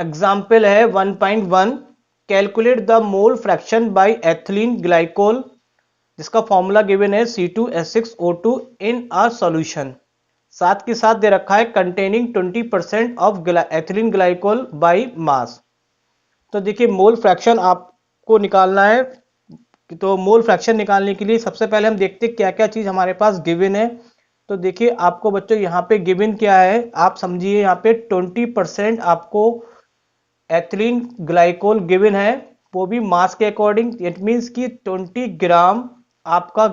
Example है 1.1, calculate the mole fraction by ethylene glycol, जिसका formula given है C2H6O2 in a solution. साथ के साथ दे रखा है containing 20% of ethylene glycol by mass. तो देखिए मोल फ्रैक्शन आपको निकालना है, तो मोल फ्रैक्शन निकालने के लिए सबसे पहले हम देखते हैं क्या क्या चीज हमारे पास गिवन है। तो देखिए आपको बच्चों यहाँ पे गिवन क्या है, आप समझिए यहाँ पे 20% आपको एथिलीन ग्लाइकोल गिवन है, वो भी मास के अकॉर्डिंग। इट मीन्स कि 20 ग्राम आपका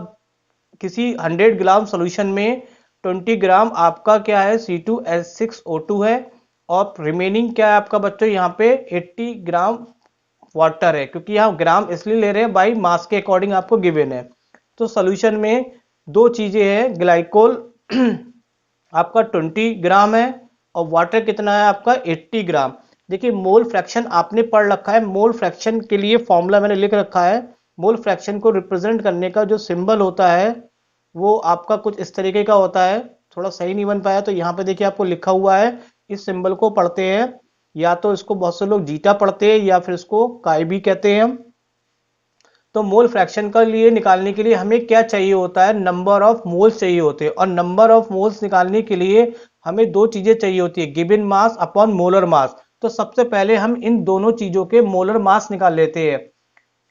किसी 100 ग्राम सॉल्यूशन में 20 ग्राम आपका क्या है C2H6O2 है, और रिमेनिंग क्या है आपका बच्चों यहाँ पे 80 ग्राम वाटर है, क्योंकि यहाँ ग्राम इसलिए ले रहे हैं बाई मास के अकॉर्डिंग आपको गिवन है। तो सॉल्यूशन में दो चीजें हैं, ग्लाइकोल आपका 20 ग्राम है और वाटर कितना है आपका 80 ग्राम। देखिए मोल फ्रैक्शन आपने पढ़ रखा है, मोल फ्रैक्शन के लिए फॉर्मूला मैंने लिख रखा है। मोल फ्रैक्शन को रिप्रेजेंट करने का जो सिंबल होता है वो आपका कुछ इस तरीके का होता है, थोड़ा सही नहीं बन पाया तो यहाँ पे देखिए आपको लिखा हुआ है, इस सिंबल को पढ़ते हैं, या तो इसको बहुत से लोग जीटा पढ़ते हैं या फिर इसको काई भी कहते हैं हम। तो मोल फ्रैक्शन का लिए निकालने के लिए हमें क्या चाहिए होता है, नंबर ऑफ मोल्स चाहिए होते हैं, और नंबर ऑफ मोल्स निकालने के लिए हमें दो चीजें चाहिए होती है, given mass upon molar mass. तो सबसे पहले हम इन दोनों चीजों के मोलर मास निकाल लेते हैं,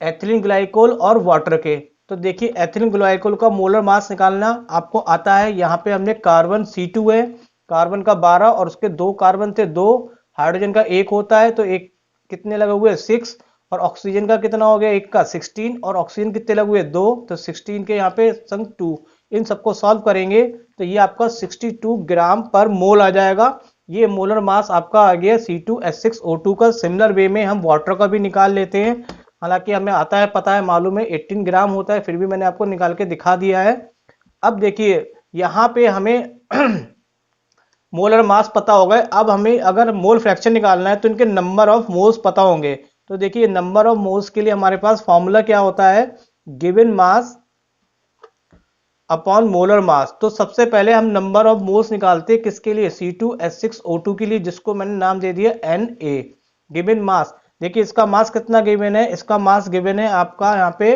एथिलीन ग्लाइकोल और वाटर के। तो देखिए एथिलीन ग्लाइकोल का मोलर मास निकालना आपको आता है, यहाँ पे हमने कार्बन C2 है, कार्बन का 12 और उसके दो कार्बन थे 2, हाइड्रोजन का एक होता है तो एक कितने लगे हुए 6, और ऑक्सीजन का कितना हो गया एक का 16, और ऑक्सीजन कितने लगे हुए 2, तो 16 के यहाँ पे संग 2, इन सबको सॉल्व करेंगे तो ये आपका 62 ग्राम पर मोल आ जाएगा। ये मोलर मास आपका आ गया C2H6O2 का। सिमिलर वे में हम वाटर का भी निकाल लेते हैं, हालांकि हमें आता है पता है मालूम है 18 ग्राम होता है, फिर भी मैंने आपको निकाल के दिखा दिया है। अब देखिए यहाँ पे हमें मोलर मास पता होगा, अब हमें अगर मोल फ्रैक्शन निकालना है तो इनके नंबर ऑफ मोल्स पता होंगे। तो देखिए नंबर ऑफ मोल्स के लिए हमारे पास फॉर्मूला क्या होता है, given mass upon molar mass. तो सबसे पहले हम नंबर ऑफ मोल्स निकालते हैं किसके लिए, C2H6O2 के लिए, जिसको मैंने नाम दे दिया Na। गिवन मास देखिए इसका मास कितना गिवन है, इसका मास गिवन है आपका यहाँ पे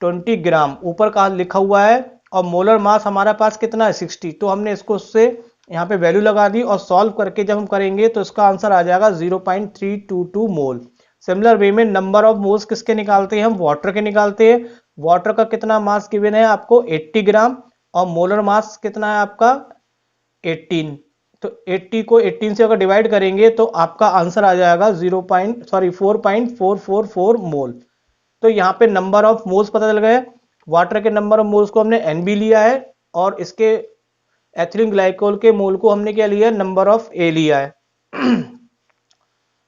20 ग्राम ऊपर का लिखा हुआ है, और मोलर मास हमारा पास कितना है 60। तो हमने इसको उससे यहाँ पे वैल्यू लगा दी, और सॉल्व करके जब हम करेंगे तो इसका आंसर आ जाएगा 0.322 मोल। सिमिलर वे में नंबर ऑफ मोल्स किसके निकालते हैं, हम वाटर के निकालते हैं। वाटर का कितना मास गिवन है आपको 80 ग्राम, और मोलर मास कितना है आपका 18। तो 80 को 18 से अगर डिवाइड करेंगे तो आपका आंसर आ जाएगा 4.444 मोल। तो यहाँ पे नंबर ऑफ मोल्स पता चल गए, वाटर के नंबर ऑफ मोल्स को हमने NB लिया है, और इसके एथिलीन ग्लाइकोल के मोल को हमने क्या लिया है, नंबर ऑफ A लिया है।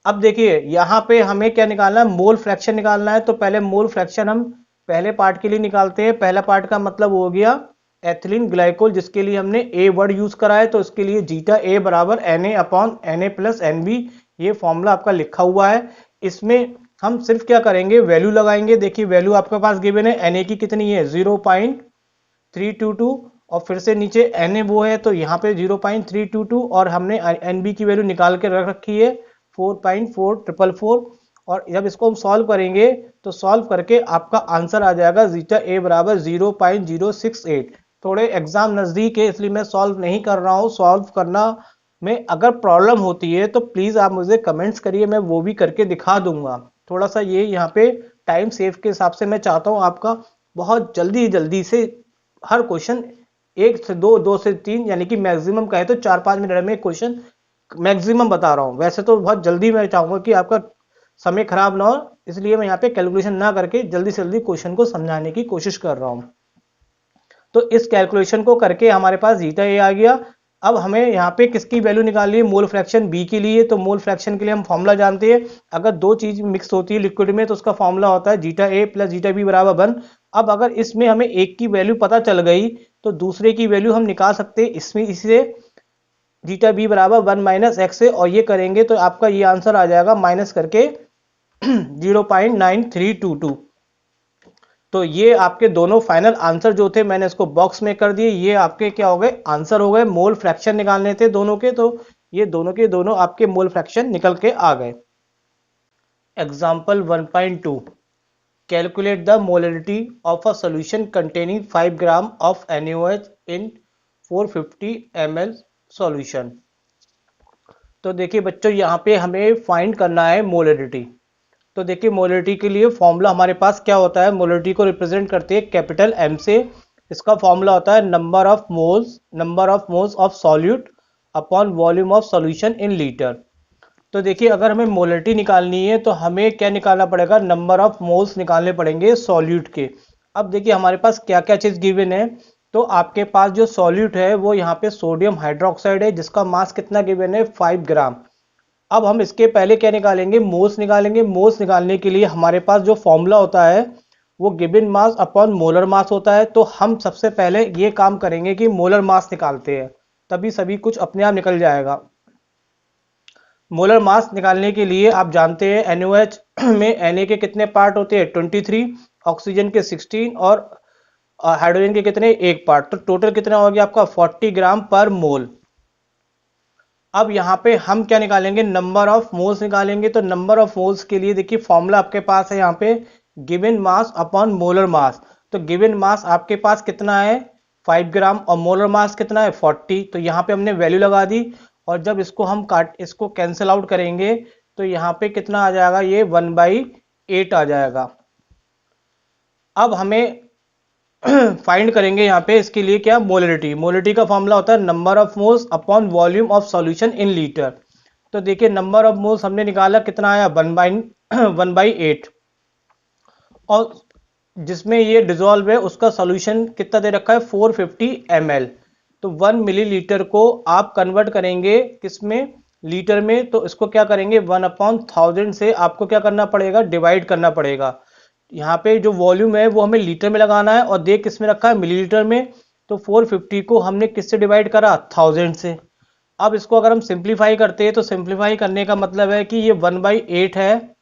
अब देखिए यहाँ पे हमें क्या निकालना है, मोल फ्रैक्शन निकालना है। तो पहले मोल फ्रैक्शन हम पहले पार्ट के लिए निकालते हैं। पहला पार्ट का मतलब हो गया एथिलीन ग्लाइकोल, जिसके लिए हमने A वर्ड यूज करा है, तो इसके लिए जीटा A बराबर Na upon Na plus NB, ये फॉर्मूला आपका लिखा हुआ है। इसमें हम सिर्फ क्या करेंगे, वैल्यू लगाएंगे। देखिए वैल्यू आपके पास गिवन है, Na की कितनी है 0.322, और फिर से नीचे Na वो है तो यहाँ पे 0.322, और हमने NB की वैल्यू निकाल के रख रखी है 4.444, और जब इसको हम सॉल्व करेंगे तो सॉल्व करके आपका आंसर आ जाएगा जीटा A बराबर 0.068। थोड़े एग्जाम नजदीक है इसलिए मैं सॉल्व नहीं कर रहा हूँ, सॉल्व करना में अगर प्रॉब्लम होती है तो प्लीज आप मुझे कमेंट्स करिए, मैं वो भी करके दिखा दूंगा। थोड़ा सा ये यहाँ पे टाइम सेव के हिसाब से मैं चाहता हूँ आपका बहुत जल्दी जल्दी से हर क्वेश्चन 1 से 2, 2 से 3, यानी कि मैक्सिमम कहे तो 4-5 मिनट में क्वेश्चन मैक्सिमम बता रहा हूँ। वैसे तो बहुत जल्दी मैं चाहूंगा कि आपका समय खराब ना हो, इसलिए मैं यहाँ पे कैलकुलेशन ना करके जल्दी से जल्दी क्वेश्चन को समझाने की कोशिश कर रहा हूँ। तो इस कैलकुलेशन को करके हमारे पास जीटा A आ गया। अब हमें यहाँ पे किसकी वैल्यू निकालनी है, मोल फ्रैक्शन B के लिए। तो मोल फ्रैक्शन के लिए हम फॉर्मूला जानते हैं, अगर दो चीज मिक्स होती है लिक्विड में तो उसका फॉर्मूला होता है zeta A plus zeta B बराबर 1। अब अगर इसमें हमें एक की वैल्यू पता चल गई तो दूसरे की वैल्यू हम निकाल सकते हैं इसमें, इससे जीटा B बराबर 1 माइनस एक्स है, और ये करेंगे तो आपका ये आंसर आ जाएगा माइनस करके 0.9322। तो ये आपके दोनों फाइनल आंसर जो थे मैंने इसको बॉक्स में कर दिए, ये आपके क्या हो गए आंसर हो गए। मोल फ्रैक्शन निकालने थे दोनों के, तो ये दोनों के दोनों आपके मोल फ्रैक्शन निकल के आ गए। Example 1.2 calculate the molarity of a solution containing 5 gram of NaOH in 450 ml solution. तो देखिए बच्चों, यहाँ पे हमें फाइंड करना है मोलरिटी। तो देखिए मोलरिटी के लिए फॉर्मूला हमारे पास क्या होता है, मोलरिटी को रिप्रेजेंट करते हैं कैपिटल M से। इसका फॉर्मूला होता है number of moles of solute upon volume of solution in litre. तो देखिए अगर हमें मोलरिटी निकालनी है तो हमें क्या निकालना पड़ेगा, नंबर ऑफ मोल्स निकालने पड़ेंगे सॉल्यूट के। अब देखिए हमारे पास क्या क्या चीज़ गिवन है। तो आपके पास जो सॉल्यूट है वो यहाँ पे सोडियम हाइड्रोक्साइड है, जिसका मास कितना गिवन है, 5 ग्राम। अब हम इसके पहले क्या निकालेंगे, मोल्स निकालेंगे। मोल्स निकालने के लिए हमारे पास जो फॉर्मूला होता है वो given mass upon molar mass होता है। तो हम सबसे पहले ये काम करेंगे कि मोलर मास निकालते हैं, तभी सभी कुछ अपने आप निकल जाएगा। मोलर मास निकालने के लिए आप जानते हैं NaOH में Na के कितने पार्ट होते हैं, 23, ऑक्सीजन के 16 और हाइड्रोजन के कितने, 1 पार्ट। तो टोटल कितना हो गया आपका, 40 ग्राम पर मोल। अब यहाँ पे हम क्या निकालेंगे, नंबर ऑफ मोल्स निकालेंगे। तो नंबर ऑफ मोल्स के लिए देखिए फॉर्मूला आपके पास है यहाँ पे given mass upon molar mass. तो गिवन मास आपके पास कितना है, 5 ग्राम, और मोलर मास कितना है, 40। तो यहाँ पे हमने वैल्यू लगा दी, और जब इसको कैंसिल आउट करेंगे तो यहाँ पे कितना आ जाएगा, ये 1/8 आ जाएगा। अब हमें फाइंड करेंगे यहाँ पे इसके लिए क्या, मोलरिटी का फॉर्मूला होता है number of moles upon volume of solution in litre. तो देखिए नंबर ऑफ मोल्स हमने निकाला, कितना आया, 1/8, और जिसमें ये डिजोल्व है उसका सॉल्यूशन कितना दे रखा है, 450 ml। तो 1 मिलीलीटर को आप कन्वर्ट करेंगे किसमें, लीटर में। तो इसको क्या करेंगे, 1/1000 से आपको क्या करना पड़ेगा, डिवाइड करना पड़ेगा। यहाँ पे जो वॉल्यूम है वो हमें लीटर में लगाना है, और देख किसमें रखा है, मिलीलीटर में। तो 450 को हमने किससे डिवाइड करा, 1000 से। अब इसको अगर हम सिंप्लीफाई करते हैं तो सिंप्लीफाई करने का मतलब है कि ये 1/8 है।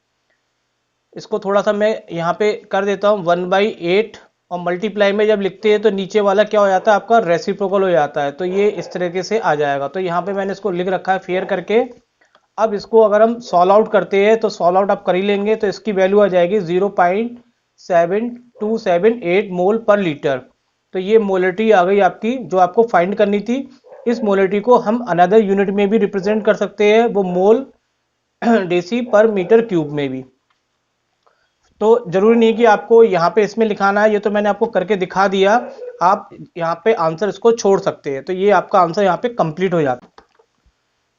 इसको थोड़ा सा मैं यहाँ पे कर देता हूँ, 1/8, और मल्टीप्लाई में जब लिखते हैं तो नीचे वाला क्या हो जाता है, आपका रेसिप्रोकल हो जाता है। तो ये इस तरीके से आ जाएगा। तो यहाँ पे मैंने इसको लिख रखा है फेयर करके। अब इसको अगर हम सॉल्व आउट करते हैं तो सॉल्व आउट आप कर ही लेंगे, तो इसकी वैल्यू आ जाएगी 0.7278 मोल पर लीटर। तो ये मोलरिटी आ गई आपकी, जो आपको फाइंड करनी थी। इस मोलरिटी को हम अनदर यूनिट में भी रिप्रेजेंट कर सकते हैं, वो मोल डेसी पर मीटर क्यूब में भी। तो जरूरी नहीं कि आपको यहाँ पे इसमें लिखाना है, ये तो मैंने आपको करके दिखा दिया। आप यहाँ पे आंसर इसको छोड़ सकते हैं, तो ये आपका आंसर यहाँ पे कंप्लीट हो जाता है।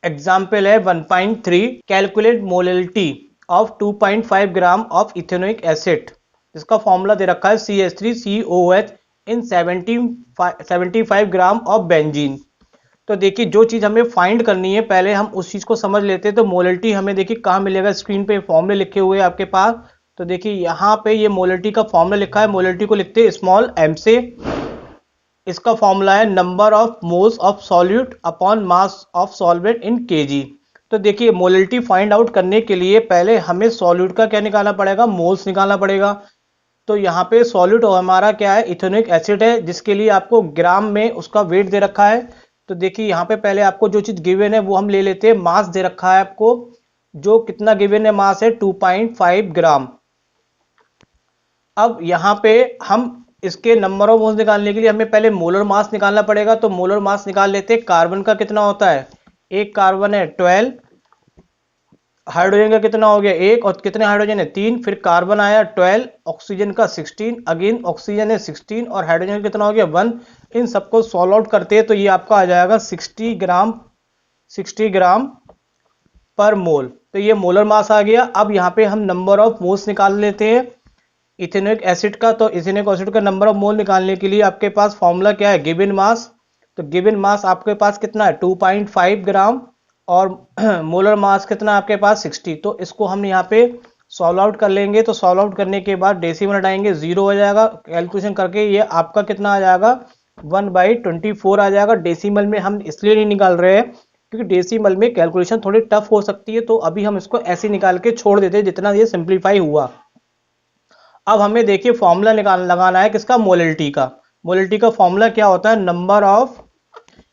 एग्जाम्पल है 1.3 calculate molarity of 2.5 gram of ethanoic acid. इसका फॉर्मूला दे रखा है CH3COOH in 75 gram of benzene. तो देखिए जो चीज़ हमें फाइंड करनी है पहले हम उस चीज़ को समझ लेते हैं। तो मोलरिटी हमें देखिए कहाँ मिलेगा, स्क्रीन पे फॉर्मूले लिखे हुए हैं आपके पास। तो देखिए यहाँ पे ये मोलरिटी का फॉर्मूला लिखा है, मोलरिटी को लिखते हैं स्मॉल m से। इसका फॉर्मूला है number of moles of solute upon mass of solvent in kg। तो देखिए मोलरिटी फाइंड आउट करने के लिए पहले हमें सॉल्यूट का क्या निकालना पड़ेगा, मोल्स निकालना पड़ेगा। तो यहाँ पे सॉल्यूट हमारा क्या है, इथेनोइक एसिड है, जिसके लिए आपको ग्राम में उसका वेट दे रखा है। तो देखिए यहाँ पे पहले आपको जो चीज़ गिवन है वो हम ले लेते हैं। मास दे रखा है आपको, जो कितना गिवन है, मास है 2.5 ग्राम। अब यहाँ पे हम इसके नंबर ऑफ मोल्स निकालने के लिए हमें पहले मोलर मास निकालना पड़ेगा। तो मोलर मास निकाल लेते हैं। कार्बन का कितना होता है, एक कार्बन है 12, हाइड्रोजन का कितना हो गया, एक, और कितने हाइड्रोजन है, 3। फिर कार्बन आया 12, ऑक्सीजन का 16, अगेन ऑक्सीजन है 16, और हाइड्रोजन कितना हो गया, 1। इन सबको सॉल्व आउट करते हैं तो ये आपका आ जाएगा 60 ग्राम पर मोल। तो ये मोलर मास आ गया। अब यहाँ पे हम नंबर ऑफ मोल्स निकाल लेते हैं इथेनोइक एसिड का। तो इथेनोइक एसिड का नंबर ऑफ मोल निकालने के लिए आपके पास फॉर्मूला क्या है, गिवन मास। तो गिवन मास आपके पास कितना है, 2.5 ग्राम, और मोलर मास कितना आपके पास, 60। तो इसको हम यहाँ पे सॉल्व आउट कर लेंगे। तो सॉल्व आउट करने के बाद डेसिमल हटाएंगे, 0 हो जाएगा। कैलकुलेशन करके ये आपका कितना आ जाएगा, 1/24 आ जाएगा। डेसिमल में हम इसलिए नहीं निकाल रहे हैं क्योंकि डेसिमल में कैलकुलेशन थोड़ी टफ हो सकती है। तो अभी हम इसको ऐसे निकाल के छोड़ देते हैं जितना ये सिंप्लीफाई हुआ। अब हमें देखिए फॉर्मूला लगाना है किसका, मोलरिटी का। मोलरिटी का फॉर्मूला क्या होता है, नंबर ऑफ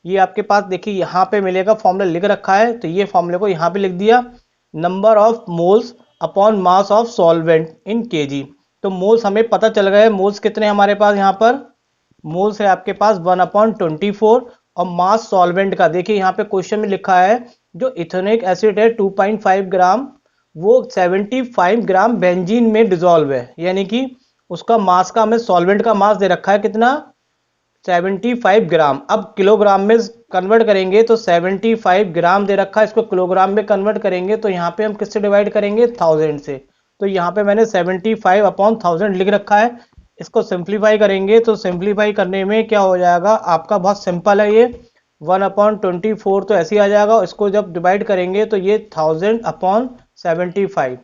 ये आपके पास देखिए यहाँ पे मिलेगा, फॉर्मूला लिख रखा है, तो ये फॉर्मूले को यहाँ पे लिख दिया, number of moles upon mass of solvent in KG. तो मोल्स हमें पता चल गए, मोल्स कितने हमारे पास यहाँ पर, मोल्स है आपके पास 1/24। और मास सॉल्वेंट का देखिए यहाँ पे क्वेश्चन में लिखा है, जो इथेनोइक एसिड है 2.5 ग्राम, वो 75 ग्राम बेंजीन में डिजोल्व है, यानी कि उसका मास का हमें सॉल्वेंट का मास दे रखा है कितना, 75 ग्राम। अब किलोग्राम में कन्वर्ट करेंगे तो 75 ग्राम दे रखा है, इसको किलोग्राम में कन्वर्ट करेंगे तो यहाँ पे हम किससे डिवाइड करेंगे, 1000 से। तो यहाँ पे मैंने 75/1000 लिख रखा है। इसको सिंप्लीफाई करेंगे तो सिंप्लीफाई करने में क्या हो जाएगा आपका, बहुत सिंपल है ये, 1/24 तो ऐसे ही आ जाएगा। इसको जब डिवाइड करेंगे तो ये 1000/75,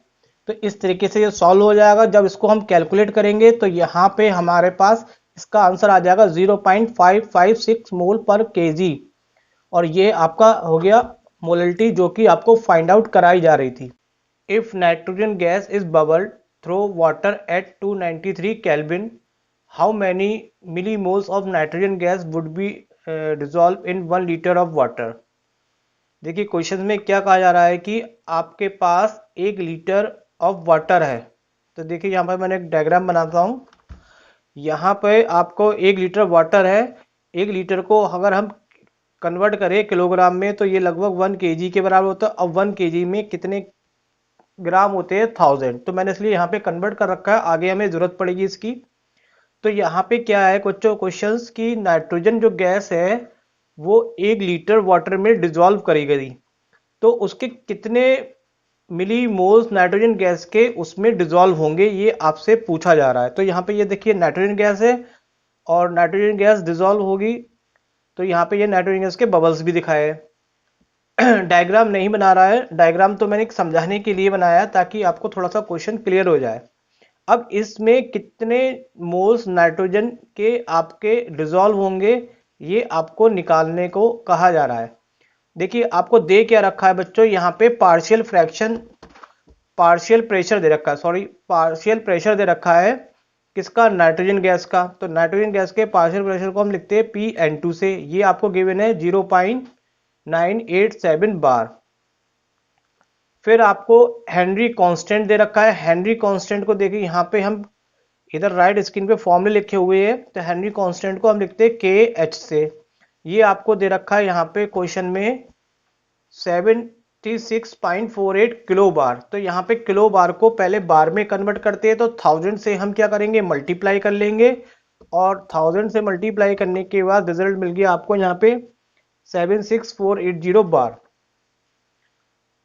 तो इस तरीके से ये सॉल्व हो जाएगा। जब इसको हम कैलकुलेट करेंगे तो यहाँ पे हमारे पास इसका आंसर आ जाएगा 0.556 मोल पर केजी। और ये आपका हो गया मोलरिटी, जो कि आपको फाइंड आउट कराई जा रही थी। If nitrogen gas is bubbled through water at 293 kelvin, how many millimoles of nitrogen gas would be dissolve in 1 litre of water. देखिए क्वेश्चन में क्या कहा जा रहा है कि आपके पास 1 लीटर ऑफ वाटर है। तो देखिए यहाँ पर मैंने एक डायग्राम बनाता हूँ। यहाँ पे आपको 1 लीटर वाटर है, 1 लीटर को अगर हम कन्वर्ट करें किलोग्राम में तो ये लगभग 1 केजी के बराबर होता है। अब 1 केजी में कितने ग्राम होते हैं, 1000। तो मैंने इसलिए यहाँ पे कन्वर्ट कर रखा है, आगे हमें जरूरत पड़ेगी इसकी। तो यहाँ पे क्या है कुछ क्वेश्चंस की, नाइट्रोजन जो गैस है वो 1 लीटर वाटर में डिजोल्व करी गई, तो उसके कितने मिली मोल्स नाइट्रोजन गैस के उसमें डिजोल्व होंगे, ये आपसे पूछा जा रहा है। तो यहाँ पे ये देखिए नाइट्रोजन गैस है और नाइट्रोजन गैस डिजोल्व होगी, तो यहाँ पे ये नाइट्रोजन गैस के बबल्स भी दिखाए हैं। डायग्राम नहीं बना रहा है, डायग्राम तो मैंने समझाने के लिए बनाया ताकि आपको थोड़ा सा क्वेश्चन क्लियर हो जाए। अब इसमें कितने मोल्स नाइट्रोजन के आपके डिजोल्व होंगे, ये आपको निकालने को कहा जा रहा है। देखिए आपको दे क्या रखा है बच्चों, यहाँ पे पार्शियल फ्रैक्शन, पार्शियल प्रेशर दे रखा है, सॉरी पार्शियल प्रेशर दे रखा है किसका, नाइट्रोजन गैस का। तो नाइट्रोजन गैस के पार्शियल प्रेशर को हम लिखते हैं Pn2 से, ये आपको गिवन है 0.987 बार। फिर आपको हेनरी कांस्टेंट दे रखा है, हेनरी कांस्टेंट को देखिए यहाँ पे हम इधर राइट स्क्रीन पे फॉर्मूले लिखे हुए हैं, तो हेनरी कांस्टेंट को हम लिखते हैं KH से। ये आपको दे रखा है यहाँ पे क्वेश्चन में 76.48 किलो बार। तो यहाँ पे किलो बार को पहले बार में कन्वर्ट करते हैं, तो 1000 से हम क्या करेंगे, मल्टीप्लाई कर लेंगे, और 1000 से मल्टीप्लाई करने के बाद रिजल्ट मिल गया आपको यहाँ पे 76480 बार।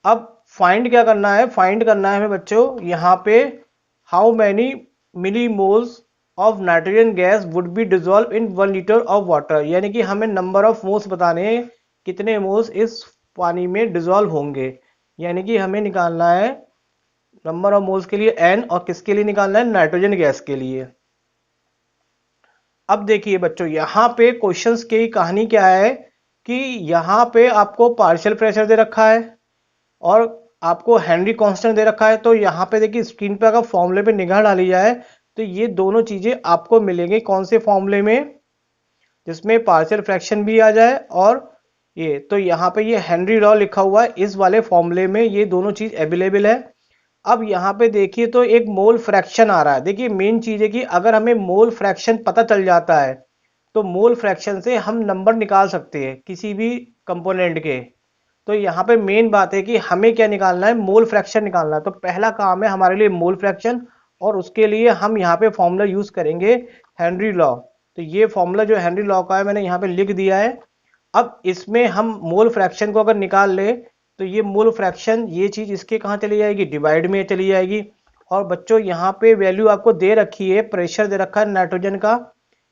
अब फाइंड क्या करना है, फाइंड करना है हमें बच्चों यहाँ पे how many millimoles of nitrogen gas would be dissolve in 1 litre of water, यानी कि हमें नंबर ऑफ मोल्स बताने हैं, कितने मोल्स इस पानी में डिजोल्व होंगे। यानी कि हमें निकालना है नंबर ऑफ मोल्स के लिए n, और किसके लिए निकालना है, नाइट्रोजन गैस के लिए। अब देखिए बच्चों यहाँ पे क्वेश्चंस की कहानी क्या है कि यहाँ पे आपको पार्शियल प्रेशर दे रखा है और आपको हेनरी कांस्टेंट दे रखा है। तो यहाँ पे देखिए स्क्रीन पे अगर फॉर्मूले पे निगाह डाली जाए तो ये दोनों चीजें आपको मिलेंगी कौन से फॉर्मूले में, जिसमें पार्शियल फ्रैक्शन भी आ जाए और ये, तो यहाँ पे ये हेनरी लॉ लिखा हुआ है, इस वाले फॉर्मूले में ये दोनों चीज अवेलेबल है। अब यहाँ पे देखिए तो एक मोल फ्रैक्शन आ रहा है। देखिए मेन चीज है कि अगर हमें मोल फ्रैक्शन पता चल जाता है तो मोल फ्रैक्शन से हम नंबर निकाल सकते हैं किसी भी कंपोनेंट के। तो यहाँ पे मेन बात है कि हमें क्या निकालना है, मोल फ्रैक्शन निकालना है। तो पहला काम है हमारे लिए मोल फ्रैक्शन, और उसके लिए हम यहाँ पे फॉर्मूला यूज करेंगे हेनरी लॉ। तो ये फॉर्मूला जो हेनरी लॉ का है मैंने यहाँ पे लिख दिया है। अब इसमें हम मोल फ्रैक्शन को अगर निकाल ले तो ये मोल फ्रैक्शन, ये चीज इसके कहाँ चली जाएगी, डिवाइड में चली जाएगी। और बच्चों यहाँ पे वैल्यू आपको दे रखी है, प्रेशर दे रखा है नाइट्रोजन का,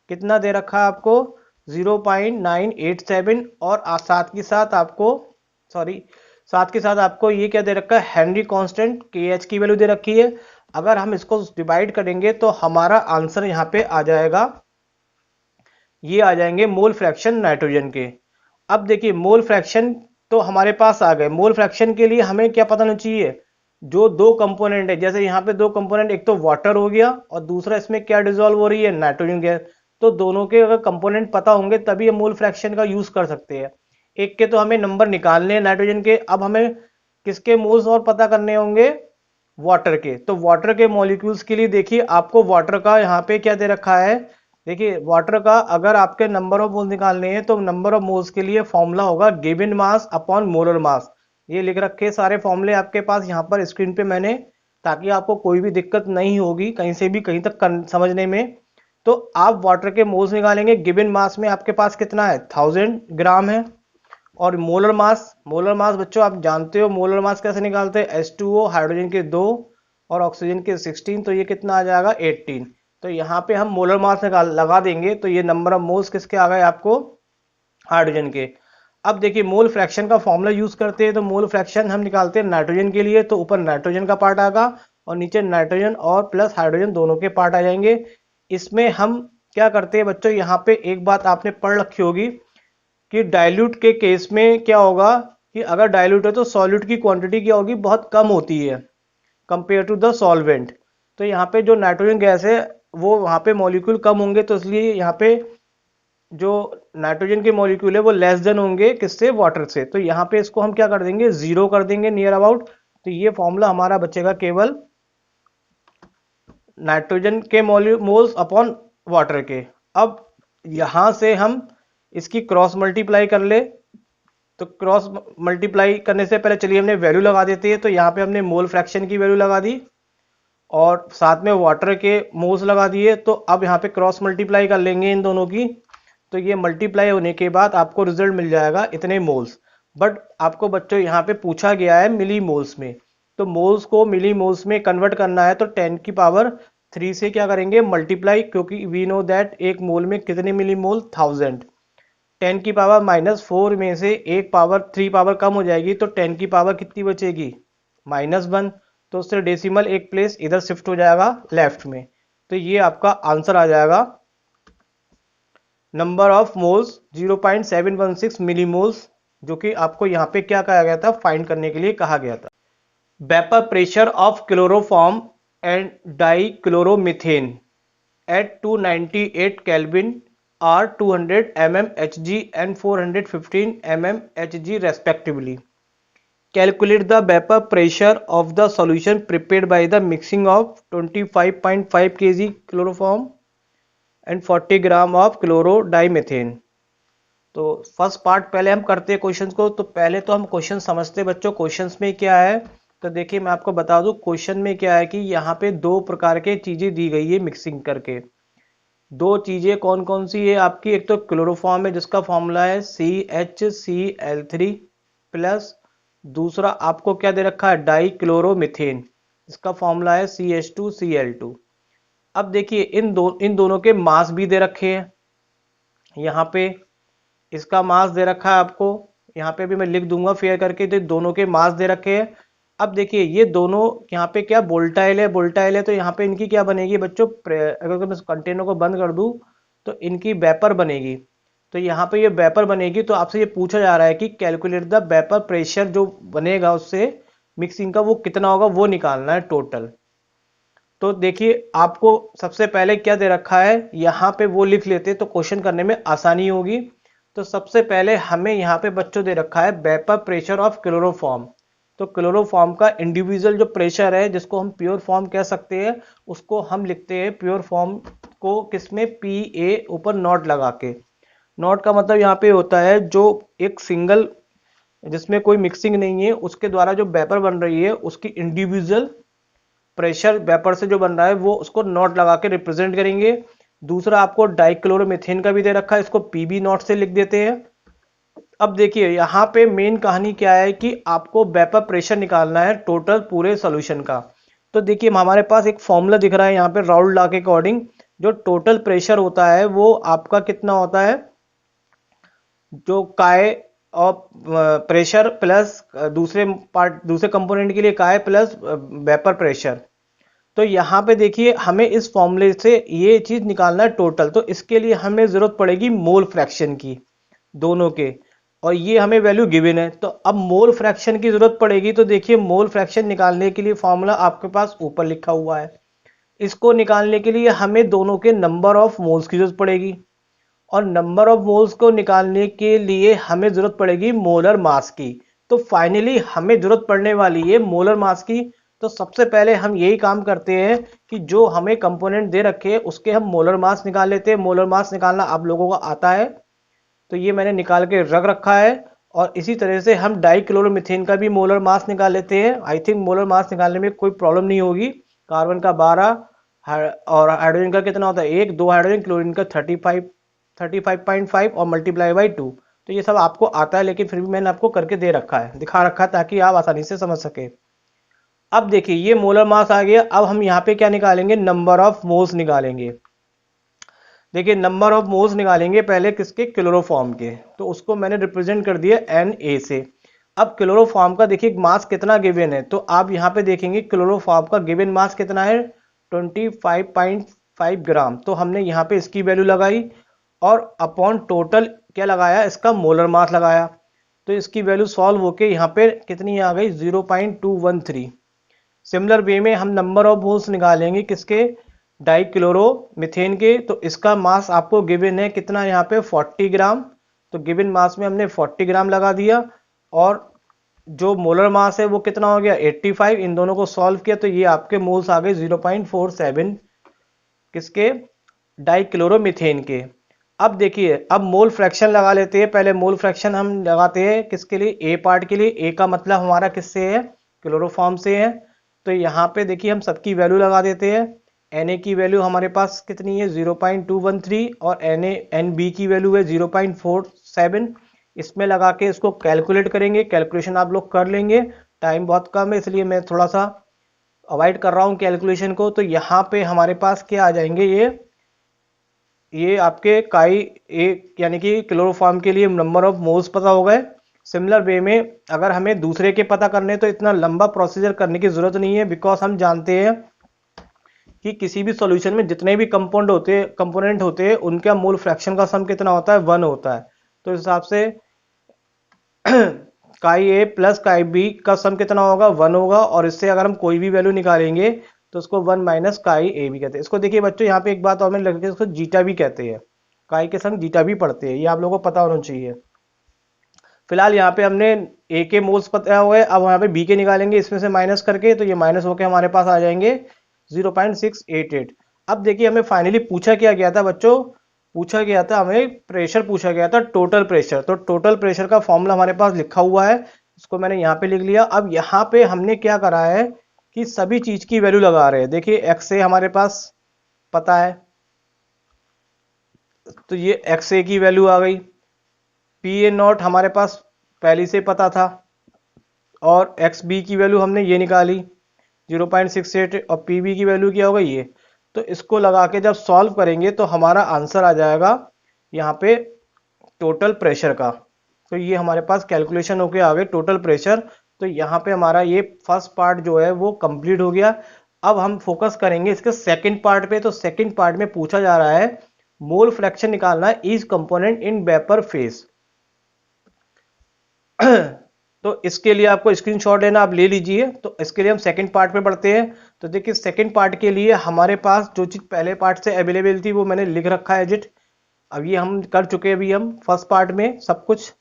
कितना दे रखा है आपको 0.987, और साथ के साथ आपको ये क्या दे रखा है, हेनरी कांस्टेंट KH की वैल्यू दे रखी है। अगर हम इसको डिवाइड करेंगे तो हमारा आंसर यहाँ पे आ जाएगा, ये आ जाएंगे मोल फ्रैक्शन नाइट्रोजन के। अब देखिए मोल फ्रैक्शन तो हमारे पास आ गए। मोल फ्रैक्शन के लिए हमें क्या पता होना चाहिए, जो दो कंपोनेंट है, जैसे यहाँ पे दो कंपोनेंट, एक तो वाटर हो गया और दूसरा इसमें क्या डिजोल्व हो रही है, नाइट्रोजन गैस। तो दोनों के अगर कंपोनेंट पता होंगे तभी हम मोल फ्रैक्शन का यूज कर सकते हैं। एक के तो हमें नंबर निकालने हैं नाइट्रोजन के, अब हमें किसके मोल्स और पता करने होंगे, वाटर के। तो वाटर के मॉलिक्यूल्स के लिए देखिए आपको वाटर का यहाँ पे क्या दे रखा है, देखिए वाटर का अगर आपके नंबर ऑफ मोल्स निकालने हैं तो नंबर ऑफ मोल्स के लिए फॉर्मूला होगा given mass upon molar mass. ये लिख रखे सारे फॉर्मूले आपके पास यहाँ पर स्क्रीन पे मैंने, ताकि आपको कोई भी दिक्कत नहीं होगी कहीं से भी कहीं तक समझने में। तो आप वाटर के मोल्स निकालेंगे, गिवन मास में आपके पास कितना है 1000 ग्राम है। और मोलर मास बच्चों आप जानते हो मोलर मास कैसे निकालते हैं, H2O हाइड्रोजन के 2 और ऑक्सीजन के 16, तो ये कितना आ जाएगा 18। तो यहाँ पे हम मोलर मास लगा देंगे तो ये नंबर ऑफ मोल्स किसके आ गए आपको, हाइड्रोजन के। अब देखिए मोल फ्रैक्शन का फॉर्मूला यूज करते हैं, तो मोल फ्रैक्शन हम निकालते हैं नाइट्रोजन के लिए, तो ऊपर नाइट्रोजन का पार्ट आएगा और नीचे नाइट्रोजन और प्लस हाइड्रोजन दोनों के पार्ट आ जाएंगे। इसमें हम क्या करते हैं बच्चों, यहाँ पे एक बात आपने पढ़ रखी होगी कि डाइल्यूट के केस में क्या होगा कि अगर डाइल्यूट है तो सॉल्यूट की क्वांटिटी क्या होगी, बहुत कम होती है कंपेयर टू द सॉल्वेंट। तो यहाँ पे जो नाइट्रोजन गैस है वो वहाँ पे मॉलिक्यूल कम होंगे, तो इसलिए यहाँ पे जो नाइट्रोजन के मॉलिक्यूल है वो लेस देन होंगे किससे, वाटर से। तो यहाँ पे इसको हम क्या कर देंगे, 0 कर देंगे नियर अबाउट। तो ये फॉर्मूला हमारा बचेगा केवल नाइट्रोजन के मोल्स अपॉन वाटर के। अब यहां से हम इसकी क्रॉस मल्टीप्लाई कर ले, तो क्रॉस मल्टीप्लाई करने से पहले चलिए हमने वैल्यू लगा देते हैं। तो यहाँ पे हमने मोल फ्रैक्शन की वैल्यू लगा दी और साथ में वाटर के मोल्स लगा दिए। तो अब यहाँ पे क्रॉस मल्टीप्लाई कर लेंगे इन दोनों की, तो ये मल्टीप्लाई होने के बाद आपको रिजल्ट मिल जाएगा इतने मोल्स। बट आपको बच्चों यहाँ पे पूछा गया है मिली मोल्स में, तो मोल्स को मिली मोल्स में कन्वर्ट करना है तो 10 की पावर 3 से क्या करेंगे मल्टीप्लाई, क्योंकि वी नो दैट एक मोल में कितने मिली मोल 1000। 10 की पावर -4 में से एक पावर 3 पावर कम हो जाएगी, तो 10 की पावर कितनी बचेगी -1। तो उससे डेसिमल एक प्लेस इधर शिफ्ट हो जाएगा लेफ्ट में। तो ये आपका आंसर आ जाएगा नंबर ऑफ मोल्स 0.716 मिलीमोल्स, जो कि आपको यहाँ पे क्या कहा गया था, फाइंड करने के लिए कहा गया था। Vapour pressure of chloroform and dichloromethane at 298 kelvin are 200 mm Hg and 415 mm Hg respectively. Calculate the vapor pressure of the solution prepared by the mixing of 25.5 kg chloroform and 40 gram of chlorodimethain। तो first part पहले हम करते हैं questions को। तो पहले तो हम क्वेश्चन समझते हैं बच्चों, क्वेश्चंस में क्या है। तो देखिए मैं आपको बता दूं क्वेश्चन में क्या है कि यहाँ पे दो प्रकार के चीजें दी गई है मिक्सिंग करके। दो चीजें कौन कौन सी है आपकी, एक तो क्लोरोफॉर्म है जिसका फॉर्मूला है CHCl3 प्लस दूसरा आपको क्या दे रखा है डाइक्लोरोमीथेन जिसका फॉर्मूला है CH2Cl2। अब देखिए इन दोनों के मास भी दे रखे हैं, यहाँ पे इसका मास दे रखा है आपको, यहाँ पे भी मैं लिख दूंगा फेयर करके, तो दोनों के मास दे रखे हैं। अब देखिए ये दोनों यहाँ पे क्या वोल्टाइल है, तो यहाँ पे इनकी क्या बनेगी बच्चों, अगर मैं कंटेनर को बंद कर दूं तो इनकी वेपर बनेगी। तो यहाँ पे ये वेपर बनेगी, तो आपसे ये पूछा जा रहा है कि कैलकुलेट द वेपर प्रेशर जो बनेगा उससे मिक्सिंग का वो कितना होगा, वो निकालना है टोटल। तो देखिए आपको सबसे पहले क्या दे रखा है, यहाँ पे वो लिख लेते तो क्वेश्चन करने में आसानी होगी। तो सबसे पहले हमें यहाँ पे बच्चों दे रखा है वेपर प्रेशर ऑफ क्लोरोफॉर्म। तो क्लोरोफॉर्म का इंडिविजुअल जो प्रेशर है जिसको हम प्योर फॉर्म कह सकते हैं, उसको हम लिखते हैं प्योर फॉर्म को किसमें PA ऊपर नॉट लगा के। नॉट का मतलब यहाँ पे होता है जो एक सिंगल जिसमें कोई मिक्सिंग नहीं है उसके द्वारा जो वेपर बन रही है उसकी इंडिविजुअल प्रेशर वेपर से जो बन रहा है वो उसको नॉट लगा के रिप्रेजेंट करेंगे। दूसरा आपको डाइक्लोरोमीथेन का भी दे रखा है, इसको PB नॉट से लिख देते हैं। अब देखिए यहाँ पे मेन कहानी क्या है कि आपको वेपर प्रेशर निकालना है टोटल पूरे सॉल्यूशन का। तो देखिए हमारे पास एक फॉर्मूला दिख रहा है यहाँ पे राउल्ट लॉ के अकॉर्डिंग, जो टोटल प्रेशर होता है वो आपका कितना होता है, जो काय और प्रेशर प्लस दूसरे कंपोनेंट के लिए काय प्लस वेपर प्रेशर। तो यहाँ पे देखिए हमें इस फॉर्मूले से ये चीज निकालना है टोटल, तो इसके लिए हमें जरूरत पड़ेगी मोल फ्रैक्शन की दोनों के, और ये हमें वैल्यू गिवन है। तो अब मोल फ्रैक्शन की जरूरत पड़ेगी, तो देखिए मोल फ्रैक्शन निकालने के लिए फॉर्मूला आपके पास ऊपर लिखा हुआ है, इसको निकालने के लिए हमें दोनों के नंबर ऑफ मोल्स की जरूरत पड़ेगी, और नंबर ऑफ मोल्स को निकालने के लिए हमें जरूरत पड़ेगी मोलर मास की। तो फाइनली हमें जरूरत पड़ने वाली है मोलर मास की। तो सबसे पहले हम यही काम करते हैं कि जो हमें कंपोनेंट दे रखे हैं उसके हम मोलर मास निकाल लेते हैं। मोलर मास निकालना आप लोगों को आता है, तो ये मैंने निकाल के रख रखा है। और इसी तरह से हम डाइक्लोरोमीथेन का भी मोलर मास निकाल लेते हैं। आई थिंक मोलर मास निकालने में कोई प्रॉब्लम नहीं होगी। कार्बन का 12 और हाइड्रोजन का कितना होता है 1, 2 हाइड्रोजन, क्लोरीन का 35.5 और मल्टीप्लाई बाई 2। तो ये सब आपको आता है, लेकिन फिर भी मैंने आपको करके दे रखा है, दिखा रखा है, ताकि आप आसानी से समझ सके। अब देखिए ये मोलर मास आ गया। अब हम यहाँ पे क्या निकालेंगे, नंबर ऑफ मोल्स निकालेंगे। देखिए नंबर ऑफ मोल्स निकालेंगे पहले किसके, क्लोरोफॉर्म के। तो उसको मैंने रिप्रेजेंट कर दिया Na से। अब क्लोरोफॉर्म का देखिए मास कितना गिवन है, तो आप यहाँ पे देखेंगे क्लोरोफॉर्म का गिवन मास कितना है 25.5 ग्राम। तो हमने यहाँ पे इसकी वैल्यू लगाई और अपॉन टोटल क्या लगाया, इसका मोलर मास लगाया। तो इसकी वैल्यू सॉल्व होके यहाँ पे कितनी आ गई 0.213। सिमिलर वे में हम नंबर ऑफ मोल्स निकालेंगे किसके, डाइक्लोरोमीथेन के। तो इसका मास आपको गिवन है कितना यहाँ पे 40 ग्राम। तो गिवन मास में हमने 40 ग्राम लगा दिया, और जो मोलर मास है वो कितना हो गया 85। इन दोनों को सॉल्व किया तो ये आपके मोल्स आ गए 0.47 किसके, डाइक्लोरोमीथेन के। अब देखिए अब मोल फ्रैक्शन लगा लेते हैं। पहले मोल फ्रैक्शन हम लगाते हैं किसके लिए, ए पार्ट के लिए। ए का मतलब हमारा किससे है, क्लोरोफॉर्म से है। तो यहाँ पे देखिए हम सबकी वैल्यू लगा देते हैं। Na की वैल्यू हमारे पास कितनी है 0.213, और Nb की वैल्यू है 0.47। इसमें लगा के इसको कैलकुलेट करेंगे। कैलकुलेशन आप लोग कर लेंगे, टाइम बहुत कम है इसलिए मैं थोड़ा सा अवॉइड कर रहा हूँ कैलकुलेशन को। तो यहाँ पे हमारे पास क्या आ जाएंगे, ये आपके काई ए यानी कि क्लोरोफॉर्म के लिए नंबर ऑफ मोल्स पता हो गए। सिमिलर वे में अगर हमें दूसरे के पता करने तो इतना लंबा प्रोसीजर करने की जरूरत नहीं है, बिकॉज हम जानते हैं कि किसी भी सॉल्यूशन में जितने भी कंपोनेंट होते हैं उनका मोल फ्रैक्शन का सम कितना होता है 1 होता है। तो इस हिसाब से काई ए प्लस काई बी का सम कितना होगा 1 होगा। और इससे अगर हम कोई भी वैल्यू निकालेंगे तो उसको 1 माइनस काई ए भी कहते हैं। इसको देखिए बच्चों यहाँ पे एक बात और मैंने लग इसको जीटा भी कहते हैं, काई के संग जीटा भी पढ़ते हैं, ये आप लोगों को पता होना चाहिए। फिलहाल यहाँ पे हमने ए के मोल्स पता हुए, अब यहाँ पे बी के निकालेंगे इसमें से माइनस करके। तो ये माइनस होके हमारे पास आ जाएंगे 0.688। अब देखिए हमें फाइनली पूछा क्या गया था बच्चों, पूछा गया था हमें प्रेशर, पूछा गया था टोटल प्रेशर। तो टोटल प्रेशर का फॉर्मूला हमारे पास लिखा हुआ है, इसको मैंने यहाँ पे लिख लिया। अब यहाँ पे हमने क्या करा है कि सभी चीज की वैल्यू लगा रहे हैं। देखिए एक्स ए हमारे पास पता है, तो ये एक्स ए की वैल्यू आ गई। पी ए नॉट हमारे पास पहले से पता था, और एक्स बी की वैल्यू हमने ये निकाली 0.68, और पी बी की वैल्यू क्या होगा ये। तो इसको लगा के जब सॉल्व करेंगे तो हमारा आंसर आ जाएगा यहाँ पे टोटल प्रेशर का। तो ये हमारे पास कैलकुलेशन होके आ गए टोटल प्रेशर। तो यहाँ पे हमारा ये फर्स्ट पार्ट जो है वो कंप्लीट हो गया। अब हम फोकस करेंगे इसके सेकंड पार्ट पे। तो सेकंड पार्ट में पूछा जा रहा है मोल फ्रैक्शन निकालना है each component in vapour phase. तो इसके लिए आपको स्क्रीनशॉट लेना, आप ले लीजिए। तो इसके लिए हम सेकंड पार्ट पे बढ़ते हैं। तो देखिए सेकंड पार्ट के लिए हमारे पास जो चीज पहले पार्ट से अवेलेबल थी वो मैंने लिख रखा है जिट। अब ये हम कर चुके हैं अभी हम फर्स्ट पार्ट में सब कुछ।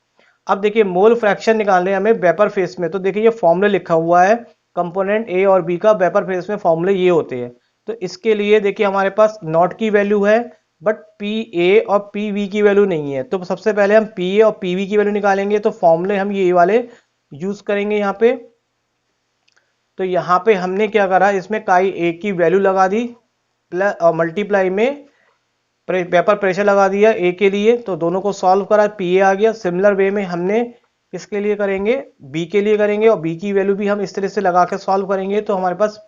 अब देखिए मोल फ्रैक्शन निकालने हमें वेपर फेस में। तो देखिए ये फॉर्मूला लिखा हुआ है, कंपोनेंट ए और बी का वेपर फेस में फॉर्मूले ये होते हैं। तो इसके लिए देखिए हमारे पास नॉट की वैल्यू है, बट पी ए और पी वी की वैल्यू नहीं है। तो सबसे पहले हम पी ए और पी वी की वैल्यू निकालेंगे। तो फॉर्मूले हम ये वाले यूज करेंगे यहाँ पे। तो यहाँ पे हमने क्या करा, इसमें काई ए की वैल्यू लगा दी प्लस और मल्टीप्लाई में वेपर प्रेशर लगा दिया ए के लिए। तो दोनों को सॉल्व करा, पी ए आ गया। सिमिलर वे में हमने किसके लिए करेंगे, बी के लिए करेंगे, और बी की वैल्यू भी हम इस तरह से लगा के सॉल्व करेंगे। तो हमारे पास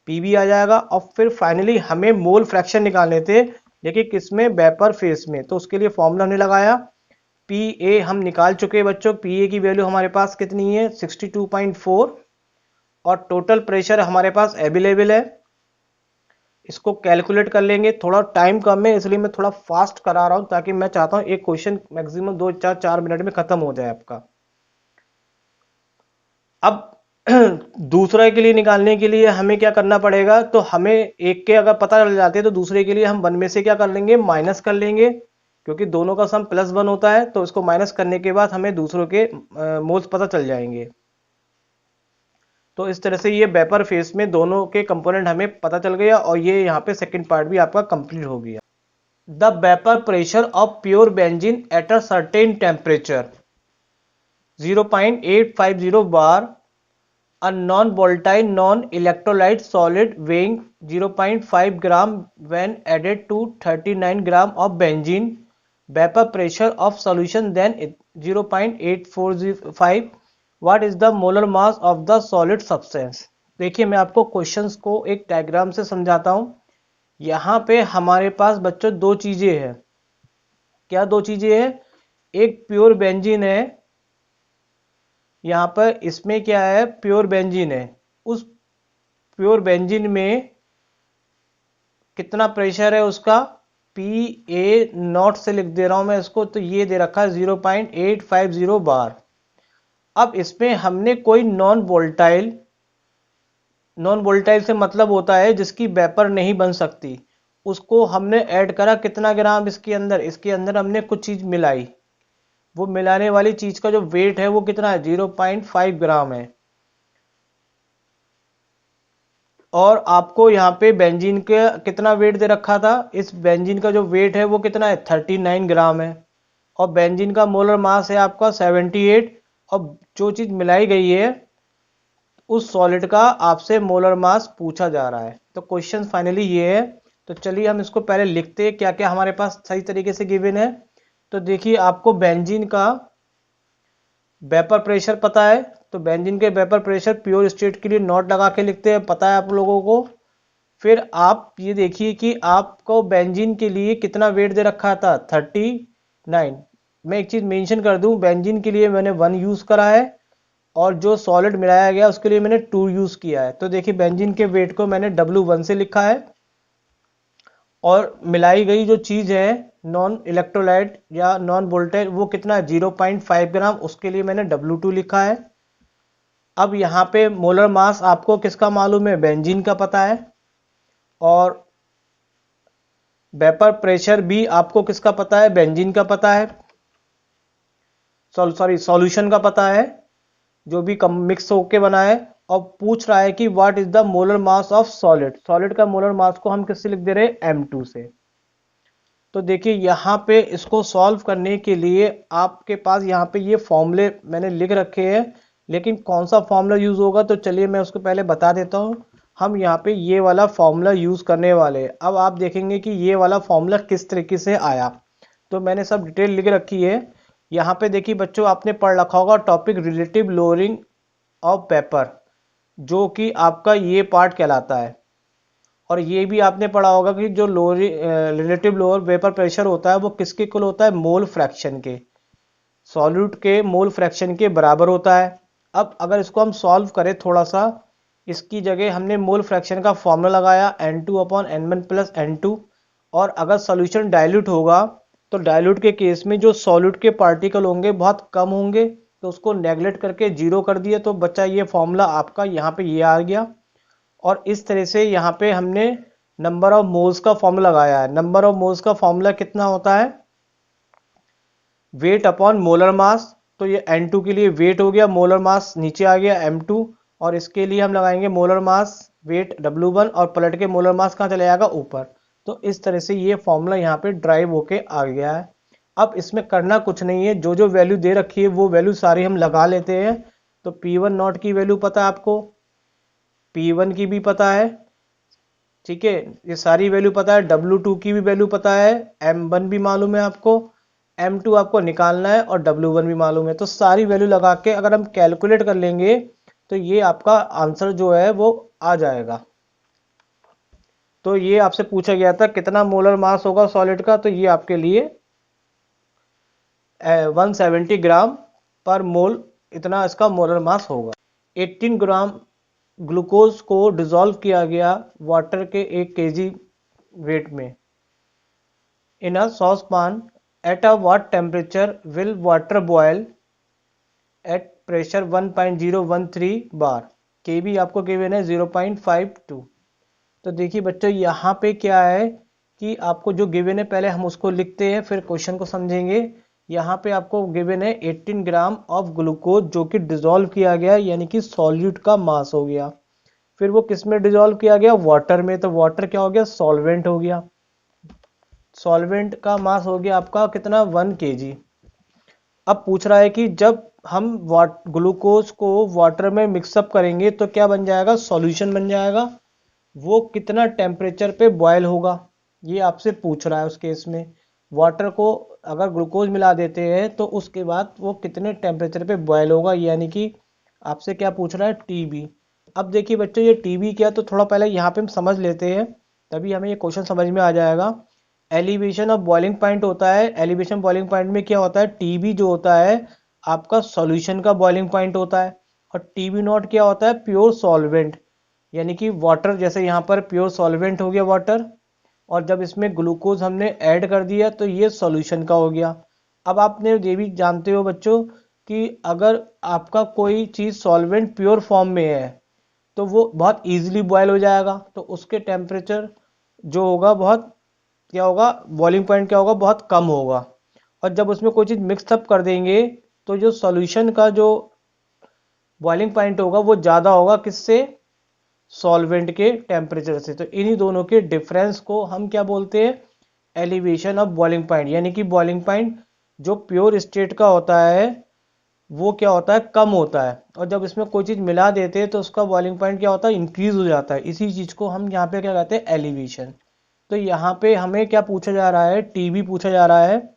पी बी आ जाएगा। और फिर फाइनली हमें मोल फ्रैक्शन निकालने थे, देखिए किसमें, वेपर फेस में। तो उसके लिए फॉर्मूला हमने लगाया, पी ए हम निकाल चुके हैं बच्चों। पी ए की वैल्यू हमारे पास कितनी है 62.4, और टोटल प्रेशर हमारे पास अवेलेबल है। इसको कैलकुलेट कर लेंगे, थोड़ा टाइम कम है इसलिए मैं थोड़ा फास्ट करा रहा हूं, ताकि मैं चाहता हूं एक क्वेश्चन मैक्सिमम 2-4 मिनट में खत्म हो जाए आपका। अब दूसरे के लिए निकालने के लिए हमें क्या करना पड़ेगा, तो हमें एक के अगर पता चल जाते हैं तो दूसरे के लिए हम 1 में से क्या कर लेंगे, माइनस कर लेंगे, क्योंकि दोनों का सम +1 होता है, तो इसको माइनस करने के बाद हमें दूसरों के मोल्स पता चल जाएंगे। तो इस तरह से ये वेपर फेस में दोनों के कंपोनेंट हमें पता चल गया और ये यहाँ पे सेकंड पार्ट भी आपका कंप्लीट हो गया। The vapour pressure of pure benzene at a certain temperature 0.850 bar, a non-volatile non-electrolyte solid weighing 0.5 gram when added to 39 gram of benzene, vapor pressure of solution then 0.845, what is the molar mass of the solid substance। देखिए मैं आपको questions को एक diagram से समझाता हूं। यहाँ पे हमारे पास बच्चों दो चीजें हैं। क्या दो चीजें हैं? एक प्योर बेंजीन है, यहाँ पर इसमें क्या है, प्योर बेंजीन है। उस प्योर बेंजीन में कितना प्रेशर है उसका, PA0 से लिख दे रहा हूं मैं इसको, तो ये दे रखा है 0.850 बार। अब इसमें हमने कोई नॉन वोल्टाइल से मतलब होता है जिसकी वेपर नहीं बन सकती, उसको हमने ऐड करा कितना ग्राम इसके अंदर हमने कुछ चीज मिलाई। वो मिलाने वाली चीज का जो वेट है वो कितना है, 0.5 ग्राम है। और आपको यहाँ पे बेंजीन का कितना वेट दे रखा था, इस बेंजीन का जो वेट है वो कितना है, 39 ग्राम है। और बेंजीन का मोलर मास है आपका 78। और जो चीज मिलाई गई है उस सॉलिड का आपसे मोलर मास पूछा जा रहा है। तो क्वेश्चन फाइनली ये है। तो चलिए हम इसको पहले लिखते हैं क्या क्या हमारे पास सही तरीके से गिवन है। तो देखिए आपको बेंजीन का वेपर प्रेशर पता है, तो बेंजीन के वेपर प्रेशर प्योर स्टेट के लिए नोट लगा के लिखते हैं, पता है आप लोगों को। फिर आप ये देखिए कि आपको बेंजीन के लिए कितना वेट दे रखा था, 39। मैं एक चीज मेंशन कर दूं, बेंजीन के लिए मैंने 1 यूज करा है और जो सॉलिड मिलाया गया उसके लिए मैंने 2 यूज किया है। तो देखिए बेंजीन के वेट को मैंने W1 से लिखा है और मिलाई गई जो चीज है नॉन इलेक्ट्रोलाइट या नॉन वोल्टाइल वो कितना है, 0.5 ग्राम, उसके लिए मैंने W2 लिखा है। अब यहाँ पे मोलर मास आपको किसका मालूम है, बेंजीन का पता है। और वेपर प्रेशर भी आपको किसका पता है, बेंजीन का पता है, सॉल्यूशन का पता है जो भी मिक्स होके बना है। और पूछ रहा है कि what is the molar mass of solid का मोलर मास को हम किससे लिख दे रहे हैं, M2 से। तो देखिए यहाँ पे इसको सॉल्व करने के लिए आपके पास यहाँ पे ये फॉर्मूले मैंने लिख रखे हैं, लेकिन कौन सा फॉर्मूला यूज होगा तो चलिए मैं उसको पहले बता देता हूँ। हम यहाँ पे ये वाला फॉर्मूला यूज करने वाले हैं। अब आप देखेंगे कि ये वाला फॉर्मूला किस तरीके से आया, तो मैंने सब डिटेल लिख रखी है। यहाँ पे देखिए बच्चों आपने पढ़ रखा होगा topic relative lowering of vapour, जो कि आपका ये पार्ट कहलाता है। और ये भी आपने पढ़ा होगा कि जो रिलेटिव लोअर वेपर प्रेशर होता है वो किसके इक्वल होता है, मोल फ्रैक्शन के, सॉल्यूट के मोल फ्रैक्शन के बराबर होता है। अब अगर इसको हम सॉल्व करें थोड़ा सा, इसकी जगह हमने मोल फ्रैक्शन का फॉर्मूला लगाया N2/N1 + N2। और अगर सॉल्यूशन डाइल्यूट होगा तो डाइल्यूट के केस में जो सॉल्यूट के पार्टिकल होंगे बहुत कम होंगे, तो उसको नेगलेक्ट करके 0 कर दिया, तो बच्चा ये फॉर्मूला आपका यहाँ पे ये आ गया। और इस तरह से यहाँ पे हमने नंबर ऑफ मोल्स का फॉर्मूला लगाया है। नंबर ऑफ मोल्स का फॉर्मूला कितना होता है, वेट अपॉन मोलर मास। तो ये N2 के लिए वेट हो गया, मोलर मास नीचे आ गया M2। और इसके लिए हम लगाएंगे मोलर मास वेट W1 और पलट के मोलर मास कहाँ चले जाएगा, ऊपर। तो इस तरह से ये फॉर्मूला यहाँ पे ड्राइव होके आ गया है। अब इसमें करना कुछ नहीं है, जो जो वैल्यू दे रखी है वो वैल्यू सारी हम लगा लेते हैं। तो P1 नॉट की वैल्यू पता है आपको, P1 की भी पता है, ठीक है, ये सारी वैल्यू पता है। W2 की भी वैल्यू पता है, M1 भी मालूम है आपको, M2 आपको निकालना है और W1 भी मालूम है। तो सारी वैल्यू लगा के अगर हम कैलकुलेट कर लेंगे तो ये आपका आंसर जो है वो आ जाएगा। तो ये आपसे पूछा गया था कितना मोलर मास होगा सॉलिड का, तो ये आपके लिए 170 ग्राम पर मोल इतना इसका मोलर मास होगा। 18 ग्राम ग्लूकोज को डिसॉल्व किया गया वाटर के 1 kg वेट में in a saucepan at a what temperature will water boil at pressure 1.013 bar. के बी आपको गिवन है 0.52। तो देखिए बच्चों यहाँ पे क्या है कि आपको जो गिवन है पहले हम उसको लिखते हैं फिर क्वेश्चन को समझेंगे। यहाँ पे आपको गिवन है 18 ग्राम ऑफ ग्लूकोज जो कि डिजोल्व किया गया यानी कि सॉल्यूट का मास हो गया। फिर वो किस में डिजोल्व किया गया? वाटर में। तो वाटर क्या हो गया? सॉल्वेंट हो गया। सॉल्वेंट का मास हो गया आपका कितना? 1 kg। अब पूछ रहा है कि जब हम ग्लूकोज को वाटर में मिक्सअप करेंगे तो क्या बन जाएगा? सॉल्यूशन बन जाएगा। वो कितना टेम्परेचर पे बॉयल होगा ये आपसे पूछ रहा है। उस केस में वाटर को अगर ग्लूकोज मिला देते हैं तो उसके बाद वो कितने टेम्परेचर पे बॉयल होगा, यानी कि आपसे क्या पूछ रहा है? टीबी। अब देखिए बच्चों ये टीबी क्या, तो थोड़ा पहले यहाँ पे हम समझ लेते हैं तभी हमें ये क्वेश्चन समझ में आ जाएगा। एलिवेशन ऑफ बॉइलिंग पॉइंट होता है। एलिवेशन बॉइलिंग पॉइंट में क्या होता है? टीबी जो होता है आपका सॉल्यूशन का बॉइलिंग पॉइंट होता है और टीबी नॉट क्या होता है? प्योर सॉल्वेंट यानी कि वाटर। जैसे यहाँ पर प्योर सॉल्वेंट हो गया वाटर और जब इसमें ग्लूकोज हमने ऐड कर दिया तो ये सॉल्यूशन का हो गया। अब आपने ये भी जानते हो बच्चों कि अगर आपका कोई चीज़ सॉल्वेंट प्योर फॉर्म में है तो वो बहुत इजीली बॉयल हो जाएगा, तो उसके टेम्परेचर जो होगा बहुत क्या होगा? बॉइलिंग पॉइंट क्या होगा? बहुत कम होगा। और जब उसमें कोई चीज़ मिक्स अप कर देंगे तो जो सॉल्यूशन का जो बॉइलिंग पॉइंट होगा वो ज़्यादा होगा। किससे? सॉल्वेंट के टेम्परेचर से। तो इन्हीं दोनों के डिफरेंस को हम क्या बोलते हैं? Elevation of boiling point. यानी कि बॉइलिंग पॉइंट जो प्योर स्टेट का होता है वो क्या होता है? कम होता है, और जब इसमें कोई चीज़ मिला देते हैं तो उसका बॉइलिंग पॉइंट क्या होता है? इंक्रीज हो जाता है। इसी चीज़ को हम यहाँ पे क्या कहते हैं? एलिवेशन। तो यहाँ पे हमें क्या पूछा जा रहा है? टीबी पूछा जा रहा है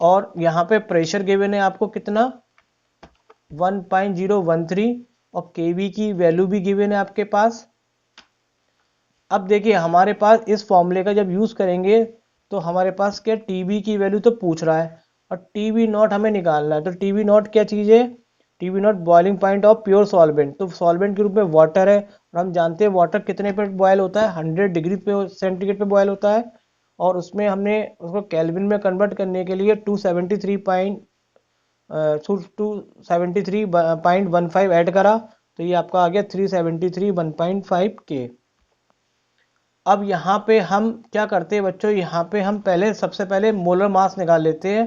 और यहाँ पे प्रेशर गिवन है आपको कितना? 1.013 और केवी की वैल्यू भी गिवन है आपके पास। अब देखिए हमारे पास इस फॉर्मूले का जब यूज करेंगे तो हमारे पास क्या? टीबी की वैल्यू तो पूछ रहा है और टीबी नॉट हमें निकालना है। तो टीबी नॉट क्या चीज़ है? TB naught boiling point of pure solvent. तो सॉल्वेंट के रूप में वाटर है और हम जानते हैं वाटर कितने पे बॉयल होता है? 100 डिग्री पे सेंटीग्रेड पे बॉयल होता है और उसमें हमने उसको केल्विन में कन्वर्ट करने के लिए 273.15 ऐड करा तो ये आपका आ गया 373.1.5 के। अब यहाँ पे हम क्या करते हैं बच्चों? यहाँ पे हम पहले सबसे पहले मोलर मास निकाल लेते हैं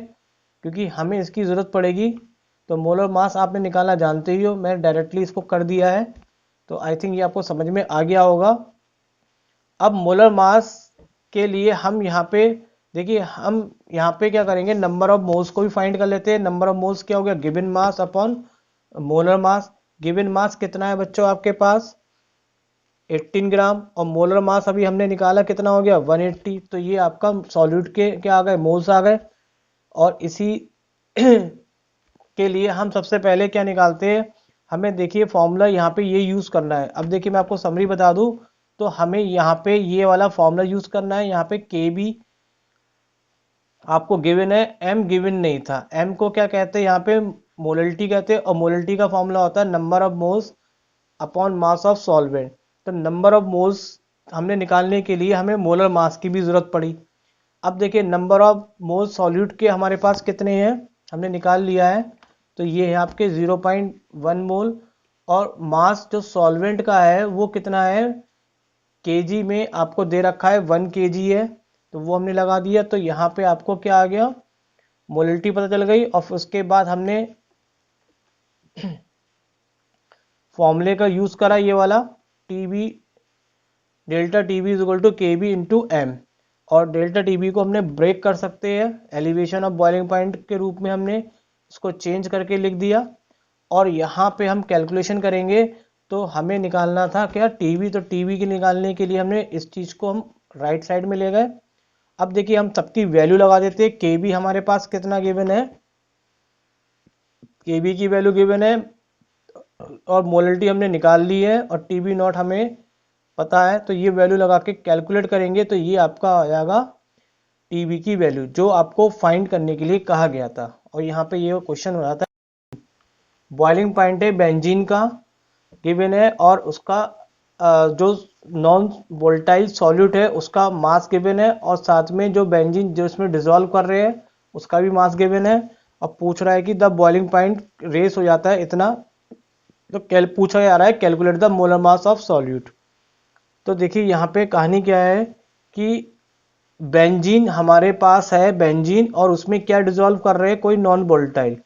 क्योंकि हमें इसकी ज़रूरत पड़ेगी। तो मोलर मास आपने निकालना जानते ही हो, मैं डायरेक्टली इसको कर दिया है तो आई थिंक ये आपको समझ में आ गया होगा। अब मोलर मास के लिए हम यहाँ पे देखिए हम यहाँ पे क्या करेंगे? नंबर ऑफ मोल्स को भी फाइंड कर लेते हैं। नंबर ऑफ मोल्स क्या हो गया? Given mass upon molar mass. Given mass कितना है बच्चों आपके पास? 18 ग्राम और मोलर मास अभी हमने निकाला कितना हो गया? 180। तो ये आपका सॉल्यूट के क्या आ गए? मोल्स आ गए। और इसी के लिए हम सबसे पहले क्या निकालते हैं? हमें देखिए फॉर्मूला यहाँ पे ये यूज़ करना है। अब देखिए मैं आपको समरी बता दूँ तो हमें यहाँ पे ये वाला फॉर्मूला यूज़ करना है। यहाँ पे के बी आपको गिवन है, एम गिवन नहीं था। एम को क्या कहते हैं? यहाँ पे मोलरिटी कहते हैं और मोलरिटी का फॉर्मूला होता है number of moles upon mass of solvent. तो नंबर ऑफ मोल्स हमने निकालने के लिए हमें मोलर मास की भी जरूरत पड़ी। अब देखिए नंबर ऑफ मोल्स सॉल्यूट के हमारे पास कितने हैं? हमने निकाल लिया है। तो ये है आपके 0.1 मोल और मास जो सॉल्वेंट का है वो कितना है? केजी में आपको दे रखा है 1 kg है तो वो हमने लगा दिया। तो यहाँ पे आपको क्या आ गया? मोलिटी पता चल गई। और उसके बाद हमने फॉर्मूले का यूज करा ये वाला TB delta TB is equal to K B into M. और डेल्टा टीबी को हमने ब्रेक कर सकते हैं एलिवेशन ऑफ बॉइलिंग पॉइंट के रूप में, हमने इसको चेंज करके लिख दिया। और यहाँ पे हम कैलकुलेशन करेंगे तो हमें निकालना था क्या? टीबी। तो टीबी के निकालने के लिए हमने इस चीज़ को हम राइट साइड में ले गए। अब देखिए हम सबकी वैल्यू लगा देते हैं। के बी हमारे पास कितना गिवन है? के बी की वैल्यू गिवन है और मोलरिटी हमने निकाल ली है और टीबी नॉट हमें पता है। तो ये वैल्यू लगा के कैलकुलेट करेंगे तो ये आपका आ जाएगा टीबी की वैल्यू जो आपको फाइंड करने के लिए कहा गया था। और यहाँ पे ये क्वेश्चन हो रहा था बॉइलिंग पॉइंट है बेंजीन का गिवन है और उसका जो नॉन वोल्टाइल सॉल्यूट है उसका मास गिवन है और साथ में जो बेंजीन जो इसमें डिजोल्व कर रहे हैं उसका भी मास गिवन है। अब पूछ रहा है कि द बॉइलिंग पॉइंट रेस हो जाता है इतना तो पूछा जा रहा है calculate the molar mass of solute. तो देखिए यहाँ पे कहानी क्या है कि बेंजीन हमारे पास है, बेंजीन, और उसमें क्या डिजोल्व कर रहे हैं, कोई नॉन वोलेटाइल।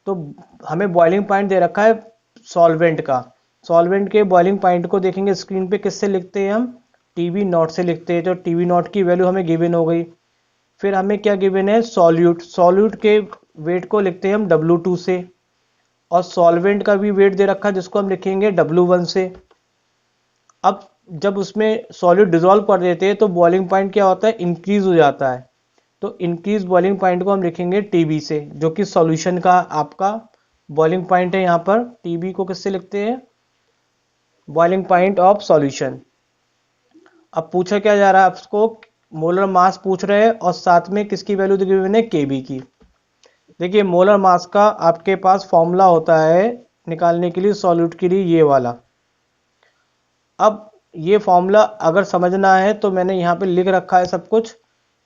तो हमें बॉइलिंग पॉइंट दे रखा है सॉल्वेंट का। सॉल्वेंट के बॉइलिंग पॉइंट को देखेंगे स्क्रीन पे, किससे लिखते हैं हम, टीवी नॉट से लिखते हैं। तो टीवी नॉट की वैल्यू हमें गिवन हो गई। फिर हमें क्या गिवन है, सॉल्यूट। सॉल्यूट के वेट को लिखते हैं हम W2 से, और सॉल्वेंट का भी वेट दे रखा है जिसको हम लिखेंगे W1 से। अब जब उसमें सॉलिड डिजोल्व कर देते हैं तो बॉइलिंग पॉइंट क्या होता है, इंक्रीज हो जाता है। तो इंक्रीज बॉइलिंग पॉइंट को हम लिखेंगे टीबी से, जो कि सॉल्यूशन का आपका बॉइलिंग पॉइंट है। यहाँ पर टीबी को किससे लिखते हैं, बॉइलिंग पॉइंट ऑफ सॉल्यूशन। अब पूछा क्या जा रहा है आपको, मोलर मास पूछ रहे हैं और साथ में किसकी वैल्यू दी हुई है, केबी की। देखिए मोलर मास का आपके पास फॉर्मूला होता है निकालने के लिए सॉल्यूट के लिए, ये वाला। अब ये फॉर्मूला अगर समझना है तो मैंने यहाँ पे लिख रखा है सब कुछ।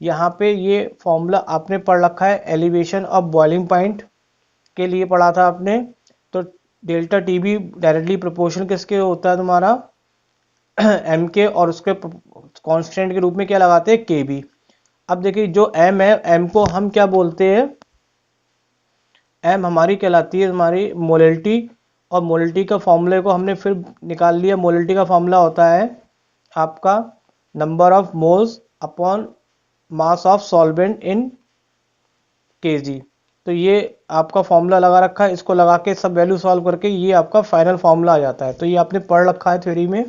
यहाँ पे ये फॉर्मूला आपने पढ़ रखा है, एलिवेशन ऑफ बॉइलिंग पॉइंट के लिए पढ़ा था आपने। तो delta T be directly proportional किसके होता है तुम्हारा, एम के, और उसके कांस्टेंट के रूप में क्या लगाते हैं, के बी। अब देखिए जो एम है, एम को हम क्या बोलते हैं, एम हमारी कहलाती है हमारी मोलिटी। और मोलिटी का फॉर्मूले को हमने फिर निकाल लिया। मोलिटी का फॉर्मूला होता है आपका number of moles upon mass of solvent in KG. तो ये आपका फॉर्मूला लगा रखा है, इसको लगा के सब वैल्यू सॉल्व करके ये आपका फाइनल फॉर्मूला आ जाता है। तो ये आपने पढ़ रखा है थ्योरी में।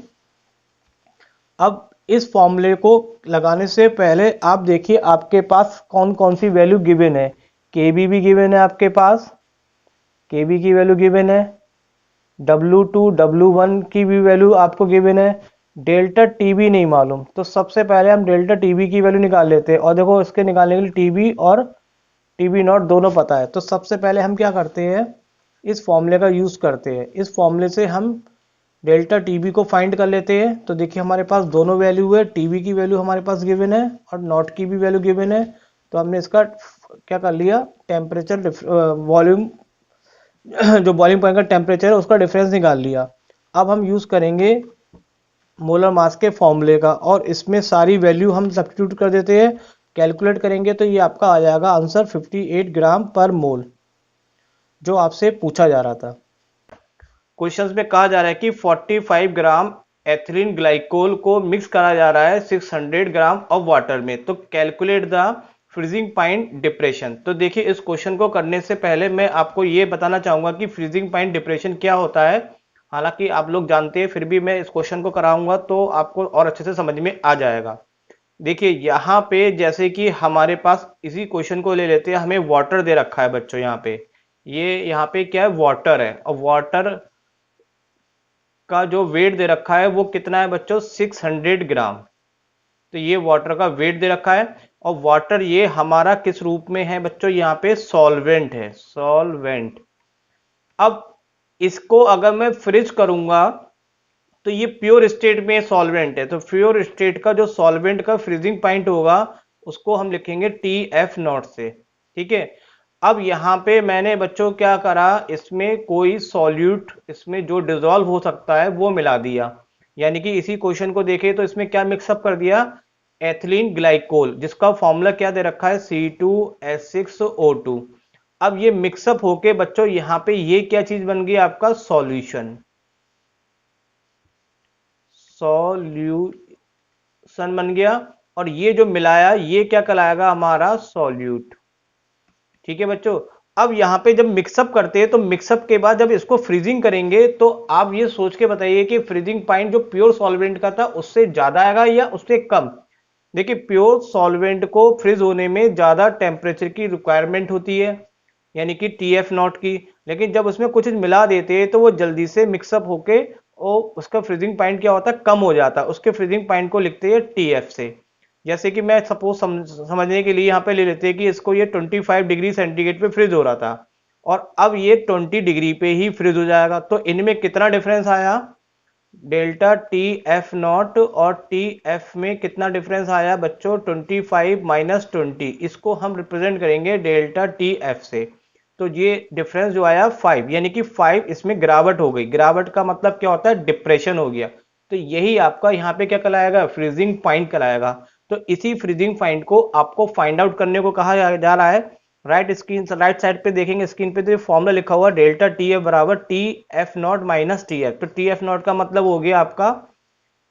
अब इस फॉर्मूले को लगाने से पहले आप देखिए आपके पास कौन कौन सी वैल्यू गिवन है। केबी भी गिवन है आपके पास, केबी की वैल्यू गिवन है, W2 W1 की भी वैल्यू आपको गिवन है, डेल्टा टीबी नहीं मालूम। तो सबसे पहले हम डेल्टा टीबी की वैल्यू निकाल लेते हैं। और देखो इसके निकालने के लिए टीबी और टीबी नॉट दोनों पता है। तो सबसे पहले हम क्या करते हैं, इस फॉर्मूले का यूज करते हैं। इस फॉर्मूले से हम डेल्टा टीबी को फाइंड कर लेते हैं। तो देखिए हमारे पास दोनों वैल्यू है, टीबी की वैल्यू हमारे पास गिवन है और नॉट की भी वैल्यू गिवन है। तो हमने इसका क्या कर लिया, टेम्परेचर वॉल्यूम जो बॉइलिंग पॉइंट का टेम्परेचर है उसका डिफरेंस निकाल लिया। अब हम यूज करेंगे मोलर मास के फॉर्मूले का, और इसमें सारी वैल्यू हम सब्स्टिट्यूट कर देते हैं। कैलकुलेट करेंगे तो ये आपका आ जाएगा आंसर 58 ग्राम पर मोल, जो आपसे पूछा जा रहा था। क्वेश्चंस में कहा जा रहा है कि 45 ग्राम एथिलीन ग्लाइकोल को मिक्स करा जा रहा है 600 ग्राम ऑफ वाटर में। तो calculate the freezing point depression. तो देखिए इस क्वेश्चन को करने से पहले मैं आपको ये बताना चाहूंगा कि फ्रीजिंग पॉइंट डिप्रेशन क्या होता है। हालांकि आप लोग जानते हैं, फिर भी मैं इस क्वेश्चन को कराऊंगा तो आपको और अच्छे से समझ में आ जाएगा। देखिए यहाँ पे जैसे कि हमारे पास इसी क्वेश्चन को ले लेते हैं, हमें वाटर दे रखा है बच्चों। यहाँ पे ये यहाँ पे क्या है, वाटर है, और वाटर का जो वेट दे रखा है वो कितना है बच्चों, 600 ग्राम। तो ये वाटर का वेट दे रखा है, और वाटर ये हमारा किस रूप में है बच्चों, यहाँ पे सॉल्वेंट है, सॉल्वेंट। अब इसको अगर मैं फ्रीज करूंगा तो ये प्योर स्टेट में सॉल्वेंट है। तो प्योर स्टेट का जो सॉल्वेंट का फ्रीजिंग पॉइंट होगा उसको हम लिखेंगे TF0 से, ठीक है। अब यहाँ पे मैंने बच्चों क्या करा, इसमें कोई सॉल्यूट, इसमें जो डिजोल्व हो सकता है वो मिला दिया। यानी कि इसी क्वेश्चन को देखे तो इसमें क्या मिक्सअप कर दिया, एथिलीन ग्लाइकोल, जिसका फॉर्मूला क्या दे रखा है, C2H6O2। अब ये मिक्सअप होके बच्चों यहाँ पे ये क्या चीज बन गई, आपका सॉल्यूशन, सॉल्यूशन बन गया। और ये जो मिलाया ये क्या कहलाएगा, हमारा सॉल्यूट, ठीक है बच्चों। अब यहां पे जब मिक्सअप करते हैं तो मिक्सअप के बाद जब इसको फ्रीजिंग करेंगे तो आप ये सोच के बताइए कि फ्रीजिंग पॉइंट जो प्योर सॉल्वेंट का था उससे ज्यादा आएगा या उससे कम। देखिए प्योर सॉल्वेंट को फ्रीज होने में ज्यादा टेम्परेचर की रिक्वायरमेंट होती है, यानी कि TF0 की। लेकिन जब उसमें कुछ मिला देते हैं तो वो जल्दी से मिक्सअप होके और उसका फ्रीजिंग पॉइंट क्या होता है, कम हो जाता है। उसके फ्रीजिंग पॉइंट को लिखते हैं TF से। जैसे कि मैं सपोज समझने के लिए यहाँ पे ले लेते हैं कि इसको ये 25 डिग्री सेंटीग्रेड पे फ्रीज हो रहा था, और अब ये 20 डिग्री पे ही फ्रीज हो जाएगा। तो इनमें कितना डिफरेंस आया, डेल्टा TF0 और TF में कितना डिफरेंस आया बच्चों, 25 - 20। इसको हम रिप्रेजेंट करेंगे डेल्टा TF से। तो ये डिफरेंस जो आया 5, यानी कि 5 इसमें गिरावट हो गई। गिरावट का मतलब क्या होता है, डिप्रेशन हो गया। तो यही आपका यहाँ पे क्या कहलाएगा, फ्रीजिंग पॉइंट कहलाएगा। तो इसी फ्रीजिंग पॉइंट को आपको फाइंड आउट करने को कहा जा रहा है। राइट साइड पे देखेंगे स्क्रीन पे, तो ये फॉर्मूला लिखा हुआ डेल्टा टी एफ बराबर T F not minus T F. तो टी एफ नॉट का मतलब हो गया आपका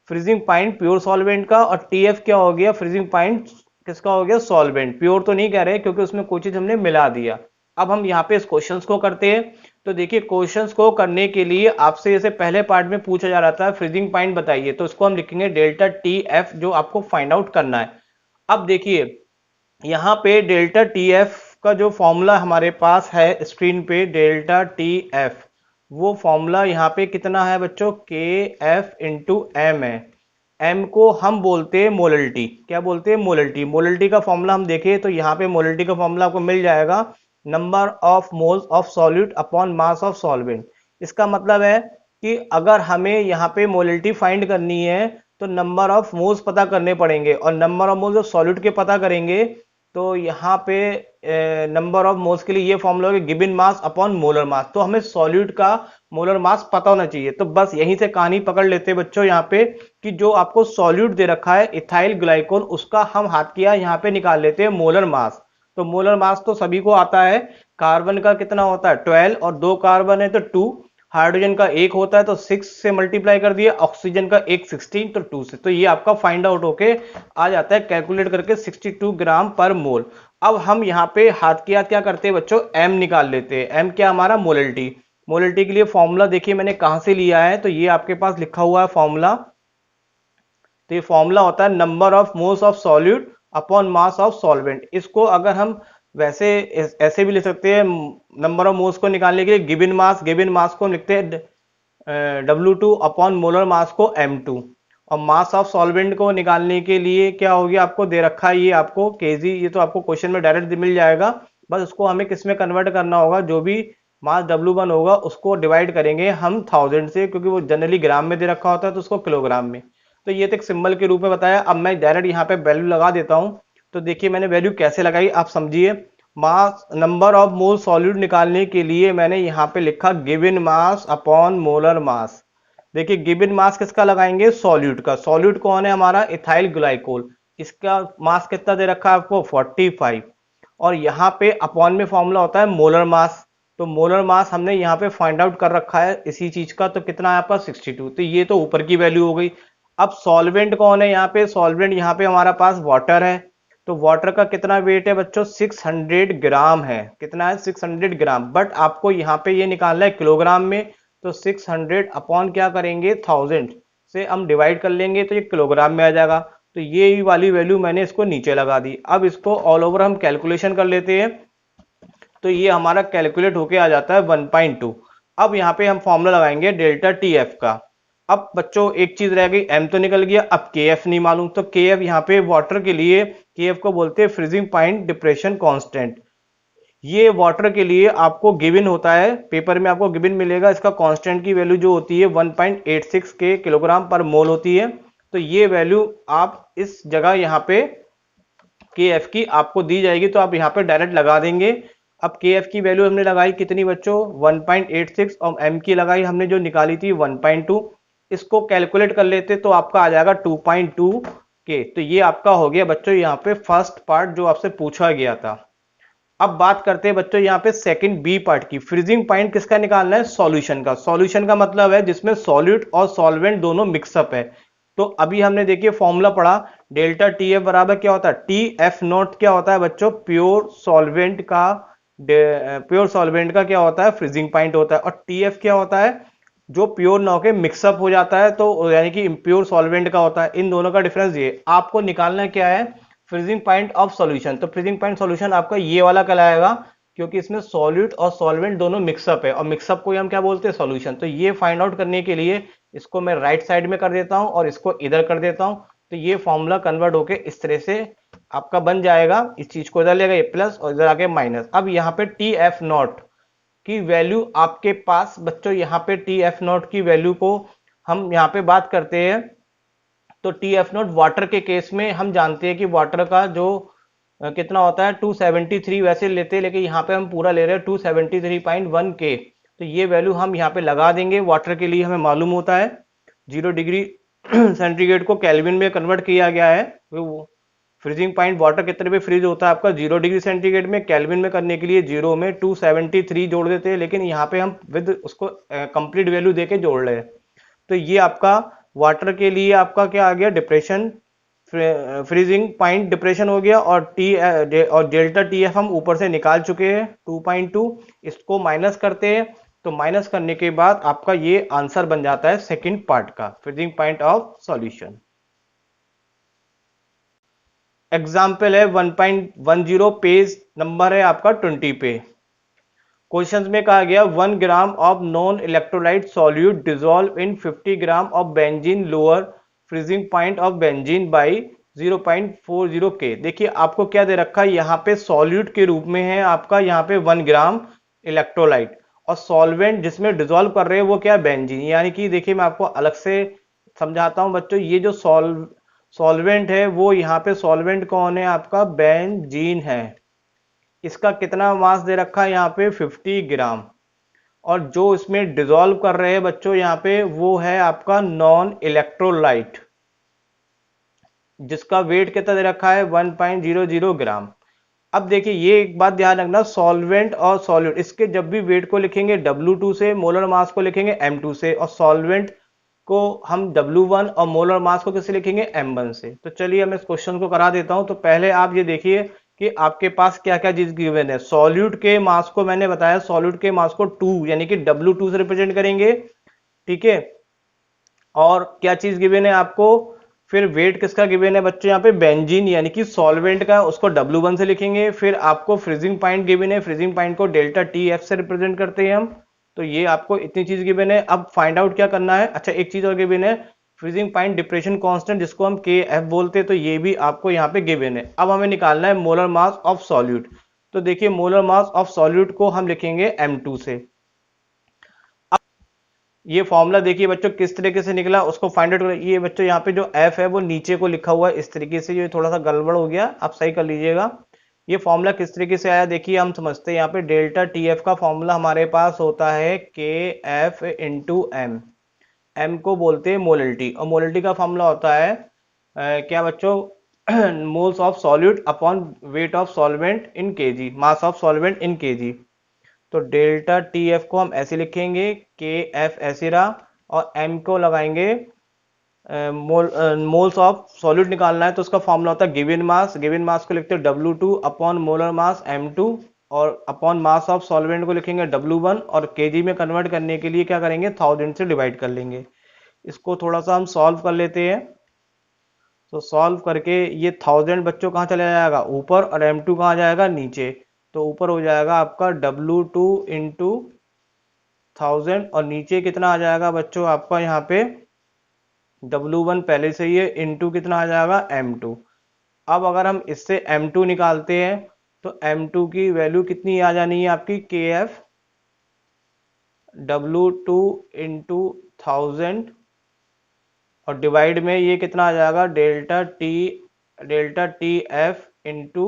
फ्रीजिंग पॉइंट प्योर सॉल्वेंट का, और टी एफ क्या हो गया, फ्रीजिंग पॉइंट किसका हो गया, सॉल्वेंट। प्योर तो नहीं कह रहे क्योंकि उसमें कोई चीज हमने मिला दिया। अब हम यहाँ पे इस क्वेश्चंस को करते हैं। तो देखिए क्वेश्चंस को करने के लिए आपसे जैसे पहले पार्ट में पूछा जा रहा था फ्रीजिंग पॉइंट बताइए, तो इसको हम लिखेंगे डेल्टा टी एफ, जो आपको फाइंड आउट करना है। अब देखिए यहाँ पे डेल्टा टी एफ का जो फॉर्मूला हमारे पास है स्क्रीन पे, डेल्टा टी एफ, वो फॉर्मूला यहाँ पे कितना है बच्चों, के एफ इंटू एम है। एम को हम बोलते हैं मोलरिटी। क्या बोलते हैं, मोलरिटी। मोलरिटी का फॉर्मूला हम देखें तो यहाँ पे मोलरिटी का फॉर्मूला आपको मिल जाएगा, number of moles of solute upon mass of solvent. इसका मतलब है कि अगर हमें यहाँ पे मोलरिटी फाइंड करनी है तो नंबर ऑफ मोल्स पता करने पड़ेंगे, और number of moles of solute के पता करेंगे तो यहाँ पे नंबर ऑफ मोल्स के लिए ये फॉर्मूला होगा given mass upon molar mass. तो हमें सॉल्यूट का मोलर मास पता होना चाहिए। तो बस यहीं से कहानी पकड़ लेते हैं बच्चों यहाँ पे, कि जो आपको सॉल्यूट दे रखा है इथाइल ग्लाइकोल, उसका हम हाथ किया यहाँ पे निकाल लेते हैं मोलर मास। तो मोलर मास तो सभी को आता है। कार्बन का कितना होता है 12, और 2 कार्बन है तो 2। हाइड्रोजन का 1 होता है तो 6 से मल्टीप्लाई कर दिया, ऑक्सीजन का 1 16 तो 2 से। तो ये आपका फाइंड आउट होके आ जाता है कैलकुलेट करके 62 ग्राम पर मोल। अब हम यहाँ पे हाथ के हाथ क्या करते हैं बच्चों, एम निकाल लेते हैं। एम क्या हमारा, मोलरिटी। मोलरिटी के लिए फॉर्मूला देखिए मैंने कहां से लिया है, तो ये आपके पास लिखा हुआ है फॉर्मूला। तो ये फॉर्मूला होता है number of moles of solute upon mass of solvent. इसको अगर हम वैसे ऐसे भी लिख सकते हैं, नंबर ऑफ मोल्स को निकालने के लिए गिवन मास को हम लिखते हैं W2 अपॉन मोलर मास को M2। और मास ऑफ सॉल्वेंट को निकालने के लिए क्या होगी, आपको दे रखा है ये आपको केजी, ये तो आपको क्वेश्चन में डायरेक्ट मिल जाएगा। बस उसको हमें किस में कन्वर्ट करना होगा, जो भी मास W1 होगा उसको डिवाइड करेंगे हम 1000 से, क्योंकि वो जनरली ग्राम में दे रखा होता है तो उसको किलोग्राम में। तो ये तो एक सिंबल के रूप में बताया। अब मैं डायरेक्ट यहाँ पे वैल्यू लगा देता हूँ। तो देखिए मैंने वैल्यू कैसे लगाई आप समझिए। Mass number of mole solute निकालने के लिए मैंने यहाँ पे लिखा given mass upon molar mass. देखिए गिवन मास किसका लगाएंगे, सॉल्यूट का। सॉल्यूट कौन है हमारा, इथाइल ग्लाइकोल। इसका मास कितना दे रखा है आपको 45, और यहाँ पे अपॉन में फॉर्मूला होता है मोलर मास। तो मोलर मास हमने यहाँ पे फाइंड आउट कर रखा है इसी चीज का, तो कितना है आपका 62। तो ये तो ऊपर की वैल्यू हो गई। अब सॉल्वेंट कौन है यहाँ पे, सॉल्वेंट यहाँ पे हमारा पास वाटर है। तो वाटर का कितना वेट है बच्चों, 600 ग्राम है। कितना है, 600 ग्राम। बट आपको यहाँ पे ये निकालना है किलोग्राम में। तो 600 अपॉन क्या करेंगे, 1000 से हम डिवाइड कर लेंगे तो ये किलोग्राम में आ जाएगा। तो ये वाली वैल्यू मैंने इसको नीचे लगा दी। अब इसको ऑल ओवर हम कैलकुलेशन कर लेते हैं। तो ये हमारा कैलकुलेट होके आ जाता है 1.2। अब यहाँ पे हम फॉर्मूला लगाएंगे डेल्टा टी एफ का। अब बच्चों एक चीज रह गई, एम तो निकल गया, अब के एफ नहीं मालूम। तो के एफ यहाँ पे वाटर के लिए, के एफ को बोलते हैं फ्रीजिंग पॉइंट डिप्रेशन कांस्टेंट। ये वाटर के लिए आपको गिवन होता है, पेपर में आपको गिवन मिलेगा। इसका कांस्टेंट की वैल्यू जो होती है 1.86 के किलोग्राम पर मोल होती है। तो ये वैल्यू आप इस जगह यहाँ पे के एफ की आपको दी जाएगी, तो आप यहाँ पे डायरेक्ट लगा देंगे। अब के एफ की वैल्यू हमने लगाई कितनी बच्चों, 1.86, और एम की लगाई हमने जो निकाली थी 1.2। इसको कैलकुलेट कर लेते तो आपका आ जाएगा 2.2 के। तो ये आपका हो गया बच्चों यहाँ पे फर्स्ट पार्ट जो आपसे पूछा गया था। अब बात करते हैं बच्चों यहाँ पे सेकंड बी पार्ट की। फ्रीजिंग पॉइंट किसका निकालना है, सॉल्यूशन का। सॉल्यूशन का मतलब है जिसमें सॉल्यूट और सॉल्वेंट दोनों मिक्सअप है। तो अभी हमने देखिए फॉर्मूला पढ़ा, डेल्टा टी एफ बराबर क्या होता है, टी एफ नॉट क्या होता है बच्चों, प्योर सॉल्वेंट का। प्योर सॉल्वेंट का क्या होता है, फ्रीजिंग पॉइंट होता है। और टी एफ क्या होता है, जो प्योर ना होके मिक्सअप हो जाता है, तो यानी कि इम्प्योर सॉल्वेंट का होता है। इन दोनों का डिफरेंस ये आपको निकालना क्या है, फ्रीजिंग पॉइंट ऑफ सॉल्यूशन। तो फ्रीजिंग पॉइंट सॉल्यूशन आपका ये वाला कहलाएगा, क्योंकि इसमें सॉल्यूट और सॉल्वेंट दोनों मिक्सअप है, और मिक्सअप को हम क्या बोलते हैं, सॉल्यूशन। तो ये फाइंड आउट करने के लिए इसको मैं राइट साइड में कर देता हूं और इसको इधर कर देता हूं। तो ये फॉर्मूला कन्वर्ट होके इस तरह से आपका बन जाएगा। इस चीज को इधर लेगा ये प्लस और इधर आके माइनस। अब यहाँ पे टी एफ नॉट की वैल्यू आपके पास बच्चों, यहाँ पे टी एफ नॉट की वैल्यू को हम यहाँ पे बात करते हैं। तो टी एफ नॉट वाटर के केस में हम जानते हैं कि वाटर का जो कितना होता है 273 वैसे लेते हैं, लेकिन यहाँ पे हम पूरा ले रहे हैं 273.1 के। तो ये वैल्यू हम यहाँ पे लगा देंगे। वाटर के लिए हमें मालूम होता है 0 डिग्री सेंटीग्रेड को केल्विन में कन्वर्ट किया गया है। वो फ्रीजिंग पॉइंट वाटर कितने पे फ्रीज होता है आपका 0 डिग्री सेंटीग्रेड में। केल्विन में करने के लिए जीरो में 273 जोड़ देते हैं, लेकिन यहाँ पे हम विद उसको कंप्लीट वैल्यू देके जोड़ रहे हैं। तो ये आपका वाटर के लिए आपका क्या आ गया, डिप्रेशन, फ्रीजिंग पॉइंट डिप्रेशन हो गया। और और डेल्टा टी एफ हम ऊपर से निकाल चुके हैं 2.2। इसको माइनस करते हैं, तो माइनस करने के बाद आपका ये आंसर बन जाता है सेकंड पार्ट का, freezing point of solution. Example है 1.10, पेज नंबर है आपका 20 पे। क्वेश्चंस में कहा गया 1 gram of non electrolyte solute dissolve in 50 gram of benzene lower freezing point of benzene by 0.40 के। देखिए आपको क्या दे रखा है, यहाँ पे सॉल्यूट के रूप में है आपका यहाँ पे 1 ग्राम इलेक्ट्रोलाइट, और सॉल्वेंट जिसमें डिजोल्व कर रहे हैं वो क्या है, बेंजीन। यानी कि देखिए मैं आपको अलग से समझाता हूं बच्चों, ये जो सॉल्वेंट है वो यहाँ पे सॉल्वेंट कौन है आपका, बेंजीन है। इसका कितना मास दे रखा है यहाँ पे 50 ग्राम, और जो इसमें डिजोल्व कर रहे हैं बच्चों यहाँ पे वो है आपका नॉन इलेक्ट्रोलाइट, जिसका वेट कितना दे रखा है 1.00 ग्राम। अब देखिए ये एक बात ध्यान रखना, सॉल्वेंट और सॉल्यूट इसके जब भी वेट को लिखेंगे W2 से, मोलर मास को लिखेंगे M2 से, और सॉल्वेंट को हम W1 और मोलर मास को किससे लिखेंगे, M1 से। तो चलिए मैं इस क्वेश्चन को करा देता हूं। तो पहले आप ये देखिए कि आपके पास क्या क्या चीज गिवन है। सॉल्यूट के मास को मैंने बताया, सॉल्यूट के मास को 2 यानी कि W2 से रिप्रेजेंट करेंगे, ठीक है। और क्या चीज गिवन है आपको, फिर वेट किसका गिवन है बच्चों यहाँ पे, बेंजीन यानी कि सॉल्वेंट का, उसको W1 से लिखेंगे। फिर आपको फ्रीजिंग पॉइंट गिवन है, फ्रीजिंग पॉइंट को डेल्टा टी एफ से रिप्रेजेंट करते हैं हम। तो ये आपको इतनी चीज गिवन है। अब फाइंड आउट क्या करना है, अच्छा एक चीज और गिवन है, फ्रीजिंग पॉइंट डिप्रेशन कांस्टेंट जिसको हम के एफ बोलते हैं, तो ये भी आपको यहाँ पे गिवन है। अब हमें निकालना है मोलर मास ऑफ सॉल्यूट। तो देखिए मोलर मास ऑफ सॉल्यूट को हम लिखेंगे M2 से। ये फॉर्मूला देखिए बच्चों किस तरीके से निकला उसको फाइंड आउट करें। ये बच्चों यहाँ पे जो एफ है वो नीचे को लिखा हुआ है इस तरीके से, ये थोड़ा सा गड़बड़ हो गया, आप सही कर लीजिएगा। ये फॉर्मूला किस तरीके से आया देखिए, हम समझते हैं यहाँ पे डेल्टा टी एफ का फॉर्मूला हमारे पास होता है के एफ इंटू एम। एम को बोलते हैं मोलिटी, और मोलिटी का फॉर्मूला होता है क्या बच्चों, moles of solute upon weight of solvent in KG, mass of solvent in KG. तो डेल्टा टी एफ को हम ऐसे लिखेंगे, के एफ ऐसे रहा, और एम को लगाएंगे मोल्स ऑफ सॉल्यूट निकालना है तो उसका फॉर्मूला होता है गिवन मास। गिवन मास को लिखते हैं W2 upon molar mass M2, और अपॉन मास ऑफ सॉल्वेंट को लिखेंगे W1, और केजी में कन्वर्ट करने के लिए क्या करेंगे, 1000 से डिवाइड कर लेंगे। इसको थोड़ा सा हम सॉल्व कर लेते हैं। तो सॉल्व करके ये 1000 बच्चों कहाँ चला जाएगा, ऊपर, और M2 कहाँ जाएगा, नीचे। तो ऊपर हो जाएगा आपका W2 इंटू 1000, और नीचे कितना आ जाएगा बच्चों आपका यहाँ पे W1 पहले से ही है, इंटू कितना आ जाएगा M2। अब अगर हम इससे M2 निकालते हैं तो M2 की वैल्यू कितनी आ जानी है आपकी, KF W2 इंटू 1000, और डिवाइड में ये कितना आ जाएगा, delta T F into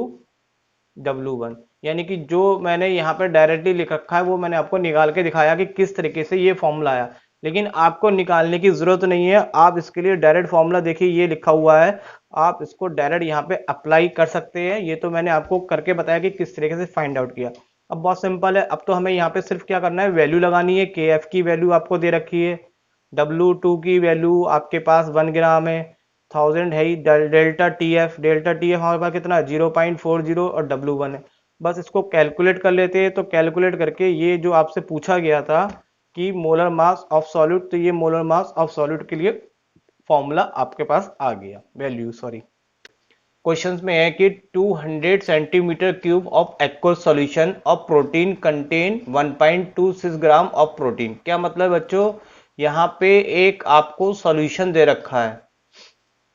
W1। यानी कि जो मैंने यहाँ पे डायरेक्टली लिख रखा है वो मैंने आपको निकाल के दिखाया कि किस तरीके से ये फॉर्मूला आया, लेकिन आपको निकालने की जरूरत नहीं है। आप इसके लिए डायरेक्ट फॉर्मूला देखिए ये लिखा हुआ है, आप इसको डायरेक्ट यहाँ पे अप्लाई कर सकते हैं। ये तो मैंने आपको करके बताया कि किस तरीके से फाइंड आउट किया। अब बहुत सिंपल है, अब तो हमें यहाँ पे सिर्फ क्या करना है, वैल्यू लगानी है। के एफ की वैल्यू आपको दे रखी है, W2 की वैल्यू आपके पास 1 ग्राम है, 1000 है ही, डेल्टा टी एफ हमारे पास कितना है 0.40, और W1 है। बस इसको कैलकुलेट कर लेते हैं। तो कैलकुलेट करके ये जो आपसे पूछा गया था कि मोलर मास ऑफ सॉल्यूट, तो ये मोलर मास ऑफ सॉल्यूट के लिए फॉर्मूला आपके पास आ गया, वैल्यू सॉरी। क्वेश्चंस में है कि 200 centimetre cube of aqueous solution of protein contain 1.26 gram of protein. क्या मतलब बच्चों, यहाँ पे एक आपको सॉल्यूशन दे रखा है,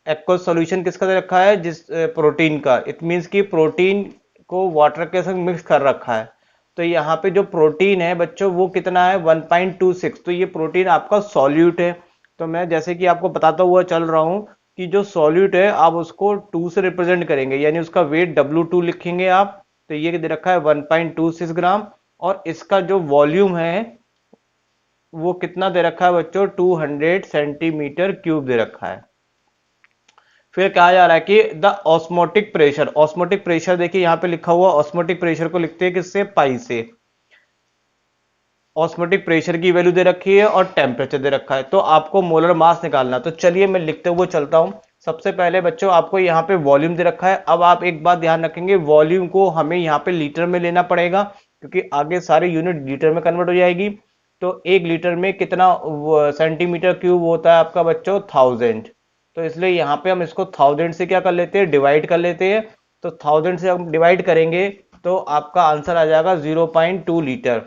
एक्वस सॉल्यूशन किसका दे रखा है, जिस प्रोटीन का, इट मीन्स कि प्रोटीन को वाटर के संग मिक्स कर रखा है। तो यहाँ पे जो प्रोटीन है बच्चों वो कितना है 1.26, तो ये प्रोटीन आपका सॉल्यूट है। तो मैं जैसे कि आपको बताता हुआ चल रहा हूँ कि जो सॉल्यूट है आप उसको 2 से रिप्रेजेंट करेंगे, यानी उसका वेट W2 लिखेंगे आप। तो ये दे रखा है 1.26 ग्राम, और इसका जो वॉल्यूम है वो कितना दे रखा है बच्चों, 200 सेंटीमीटर क्यूब दे रखा है। फिर कहा जा रहा है कि the osmotic pressure, osmotic pressure देखिए यहाँ पे लिखा हुआ, ऑस्मोटिक प्रेशर को लिखते हैं किससे, पाई से। ऑस्मोटिक प्रेशर की वैल्यू दे रखी है और टेम्परेचर दे रखा है, तो आपको मोलर मास निकालना। तो चलिए मैं लिखते हुए चलता हूं। सबसे पहले बच्चों आपको यहाँ पे वॉल्यूम दे रखा है। अब आप एक बात ध्यान रखेंगे, वॉल्यूम को हमें यहाँ पे लीटर में लेना पड़ेगा, क्योंकि आगे सारी यूनिट लीटर में कन्वर्ट हो जाएगी। तो 1 लीटर में कितना सेंटीमीटर क्यूब होता है आपका बच्चों, 1000। तो इसलिए यहाँ पे हम इसको 1000 से क्या कर लेते हैं, डिवाइड कर लेते हैं। तो 1000 से हम डिवाइड करेंगे तो आपका आंसर आ जाएगा 0.2 लीटर।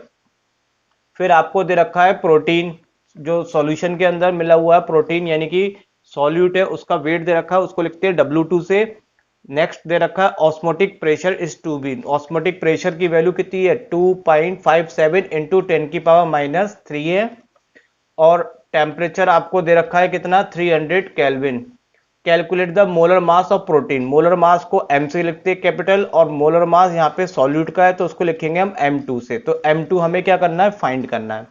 फिर आपको दे रखा है प्रोटीन, जो सॉल्यूशन के अंदर मिला हुआ है प्रोटीन, यानी कि सॉल्यूट है, उसका वेट दे रखा है, उसको लिखते हैं W2 से। नेक्स्ट दे रखा है osmotic pressure is to be, osmotic pressure की वैल्यू कितनी है, 2.57 इंटू 10⁻³ है। और टेम्परेचर आपको दे रखा है कितना, 300 kelvin. Calculate the molar mass of protein, molar mass को m से लिखते हैं कैपिटल, और मोलर मास यहाँ पे सॉल्यूट का है तो उसको लिखेंगे हम m2 से। तो m2 हमें क्या करना है, फाइंड करना है।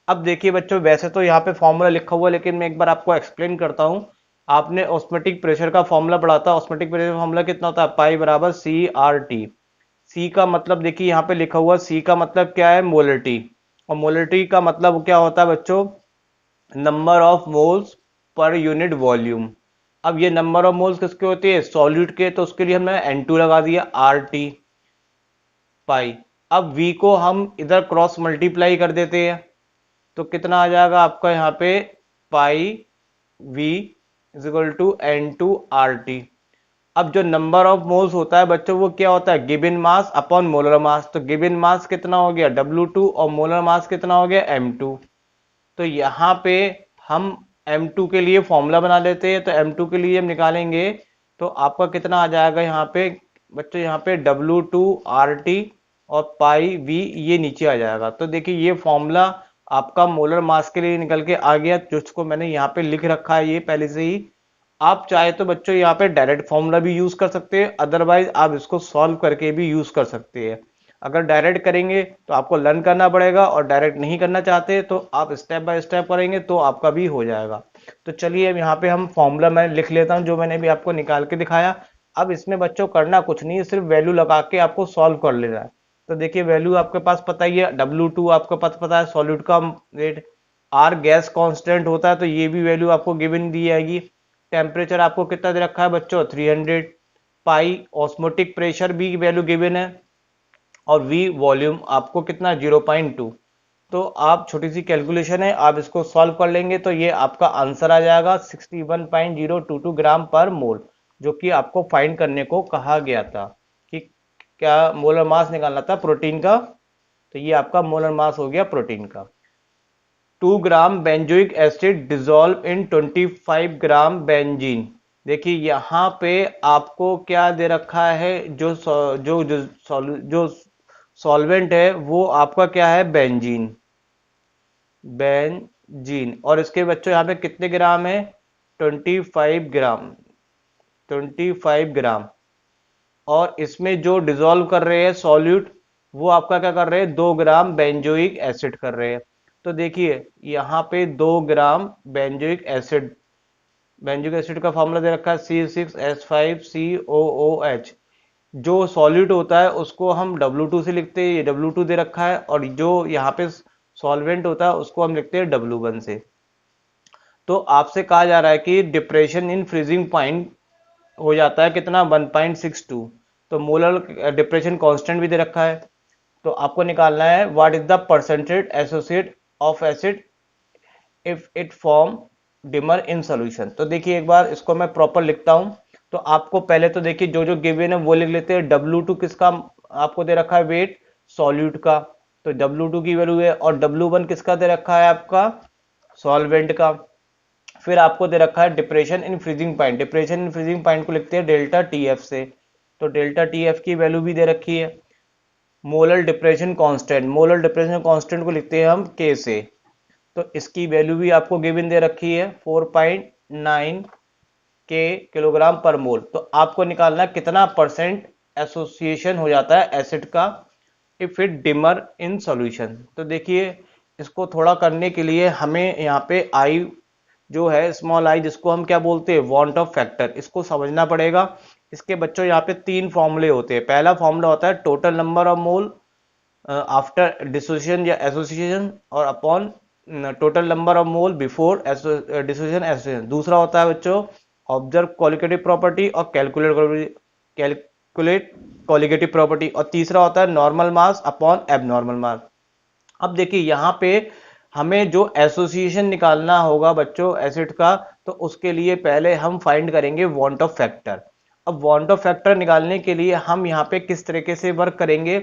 अब देखिए बच्चों, वैसे तो यहाँ पे फॉर्मूला लिखा हुआ है, लेकिन मैं एक बार आपको एक्सप्लेन करता हूँ। आपने ऑस्मोटिक प्रेशर का फॉर्मूला पढ़ा था, ऑस्मोटिक प्रेशर फॉर्मूला कितना होता है, पाई बराबर CRT। सी का मतलब देखिए यहाँ पे लिखा हुआ, सी का मतलब क्या है, मोलरिटी, और मोलरिटी का मतलब क्या होता है बच्चों, number of moles per unit volume. अब ये नंबर ऑफ मोल्स किसके होते हैं, सॉल्यूट के, तो उसके लिए हमने N2 लगा दिया, RT पाई। अब V को हम इधर क्रॉस मल्टीप्लाई कर देते हैं, तो कितना आ जाएगा आपका यहाँ पे, pi V is equal to N2 RT। अब जो नंबर ऑफ मोल्स होता है बच्चों, वो क्या होता है, given mass upon molar mass. तो गिवन मास कितना हो गया, W2, और मोलर मास कितना हो गया, M2। तो यहाँ पे हम M2 के लिए फॉर्मूला बना लेते हैं। तो M2 के लिए हम निकालेंगे तो आपका कितना आ जाएगा यहाँ पे बच्चों, यहाँ पे W2 RT और पाई V ये नीचे आ जाएगा। तो देखिए ये फॉर्मूला आपका मोलर मास के लिए निकल के आ गया, जिसको मैंने यहाँ पे लिख रखा है ये पहले से ही। आप चाहे तो बच्चों यहाँ पे डायरेक्ट फॉर्मूला भी यूज कर सकते हैं, अदरवाइज आप इसको सॉल्व करके भी यूज कर सकते हैं। अगर डायरेक्ट करेंगे तो आपको लर्न करना पड़ेगा, और डायरेक्ट नहीं करना चाहते तो आप स्टेप बाय स्टेप करेंगे तो आपका भी हो जाएगा। तो चलिए अब यहाँ पे हम फॉर्मूला मैं लिख लेता हूँ, जो मैंने भी आपको निकाल के दिखाया। अब इसमें बच्चों करना कुछ नहीं है, सिर्फ वैल्यू लगा के आपको सॉल्व कर लेना है। तो देखिए वैल्यू आपके पास पता ही है, W2 आपके पास पता है, सॉल्यूट का रेट, R गैस कांस्टेंट होता है, तो ये भी वैल्यू आपको गिवन दी जाएगी। टेम्परेचर आपको कितना दे रखा है बच्चों, 300। पाई ऑस्मोटिक प्रेशर भी वैल्यू गिवन है, और V वॉल्यूम आपको कितना, 0.2। तो आप छोटी सी कैलकुलेशन है, आप इसको सॉल्व कर लेंगे तो ये आपका आंसर आ जाएगा 61.022 ग्राम पर मोल, जो कि आपको फाइंड करने को कहा गया था कि क्या मोलर मास निकालना था प्रोटीन का। तो ये आपका मोलर मास हो गया प्रोटीन का। 2 gram benzoic acid dissolve in 25 gram benzene. देखिए यहाँ पे आपको क्या दे रखा है, जो सॉल्वेंट है वो आपका क्या है, बेंजीन, बेंजीन। और इसके बच्चों यहाँ पे कितने ग्राम है, 25 ग्राम, 25 ग्राम। और इसमें जो डिजोल्व कर रहे हैं सॉल्यूट, वो आपका क्या कर रहे हैं, 2 ग्राम बेंजोइक एसिड कर रहे हैं। तो देखिए यहाँ पे 2 gram benzoic acid, benzoic acid का फॉर्मूला दे रखा है C6H5COOH। जो सॉल्यूट होता है उसको हम W2 से लिखते हैं, ये W2 दे रखा है, और जो यहाँ पे सॉल्वेंट होता है उसको हम लिखते हैं W1 से। तो आपसे कहा जा रहा है कि डिप्रेशन इन फ्रीजिंग पॉइंट हो जाता है कितना, 1.62। तो मोलर डिप्रेशन कांस्टेंट भी दे रखा है। तो आपको निकालना है what is the percentage associate of acid if it form dimer in solution. तो देखिए एक बार इसको मैं प्रॉपर लिखता हूं। तो आपको पहले तो देखिए जो जो गिवन है वो लिख लेते हैं। W2 किसका आपको दे रखा है, वेट सॉल्यूट का, तो W2 की वैल्यू है, और W1 किसका दे रखा है, आपका सॉल्वेंट का। फिर आपको दे रखा है depression in freezing point, depression in freezing point को लिखते हैं डेल्टा TF से, तो डेल्टा TF की वैल्यू भी दे रखी है। Molar depression constant, molar depression constant को लिखते हैं हम K से, तो इसकी वैल्यू भी आपको गिवन दे रखी है 4.9 के किलोग्राम पर मोल। तो आपको निकालना कितना परसेंट एसोसिएशन हो जाता है एसिड का if it dimer in solution. तो देखिए इसको थोड़ा करने के लिए हमें यहाँ पे आई जो है स्मॉल आई, जिसको हम क्या बोलते हैं वांट ऑफ फैक्टर, इसको समझना पड़ेगा। इसके बच्चों यहाँ पे तीन फॉर्मूले होते हैं। पहला फॉर्मूला होता है total number of mole after dissociation या एसोसिएशन और upon total number of mole before dissociation association. दूसरा होता है बच्चों ऑब्जर्व क्वालिटेटिव प्रॉपर्टी और कैलकुलेट क्वालिटेटिव प्रॉपर्टी, और तीसरा होता है नॉर्मल मास अपॉन एबनॉर्मल मास। अब देखिए यहाँ पे हमें जो एसोसिएशन निकालना होगा बच्चों एसिड का, तो उसके लिए पहले हम फाइंड करेंगे वांट ऑफ फैक्टर। अब वांट ऑफ फैक्टर निकालने के लिए हम यहाँ पे किस तरीके से वर्क करेंगे,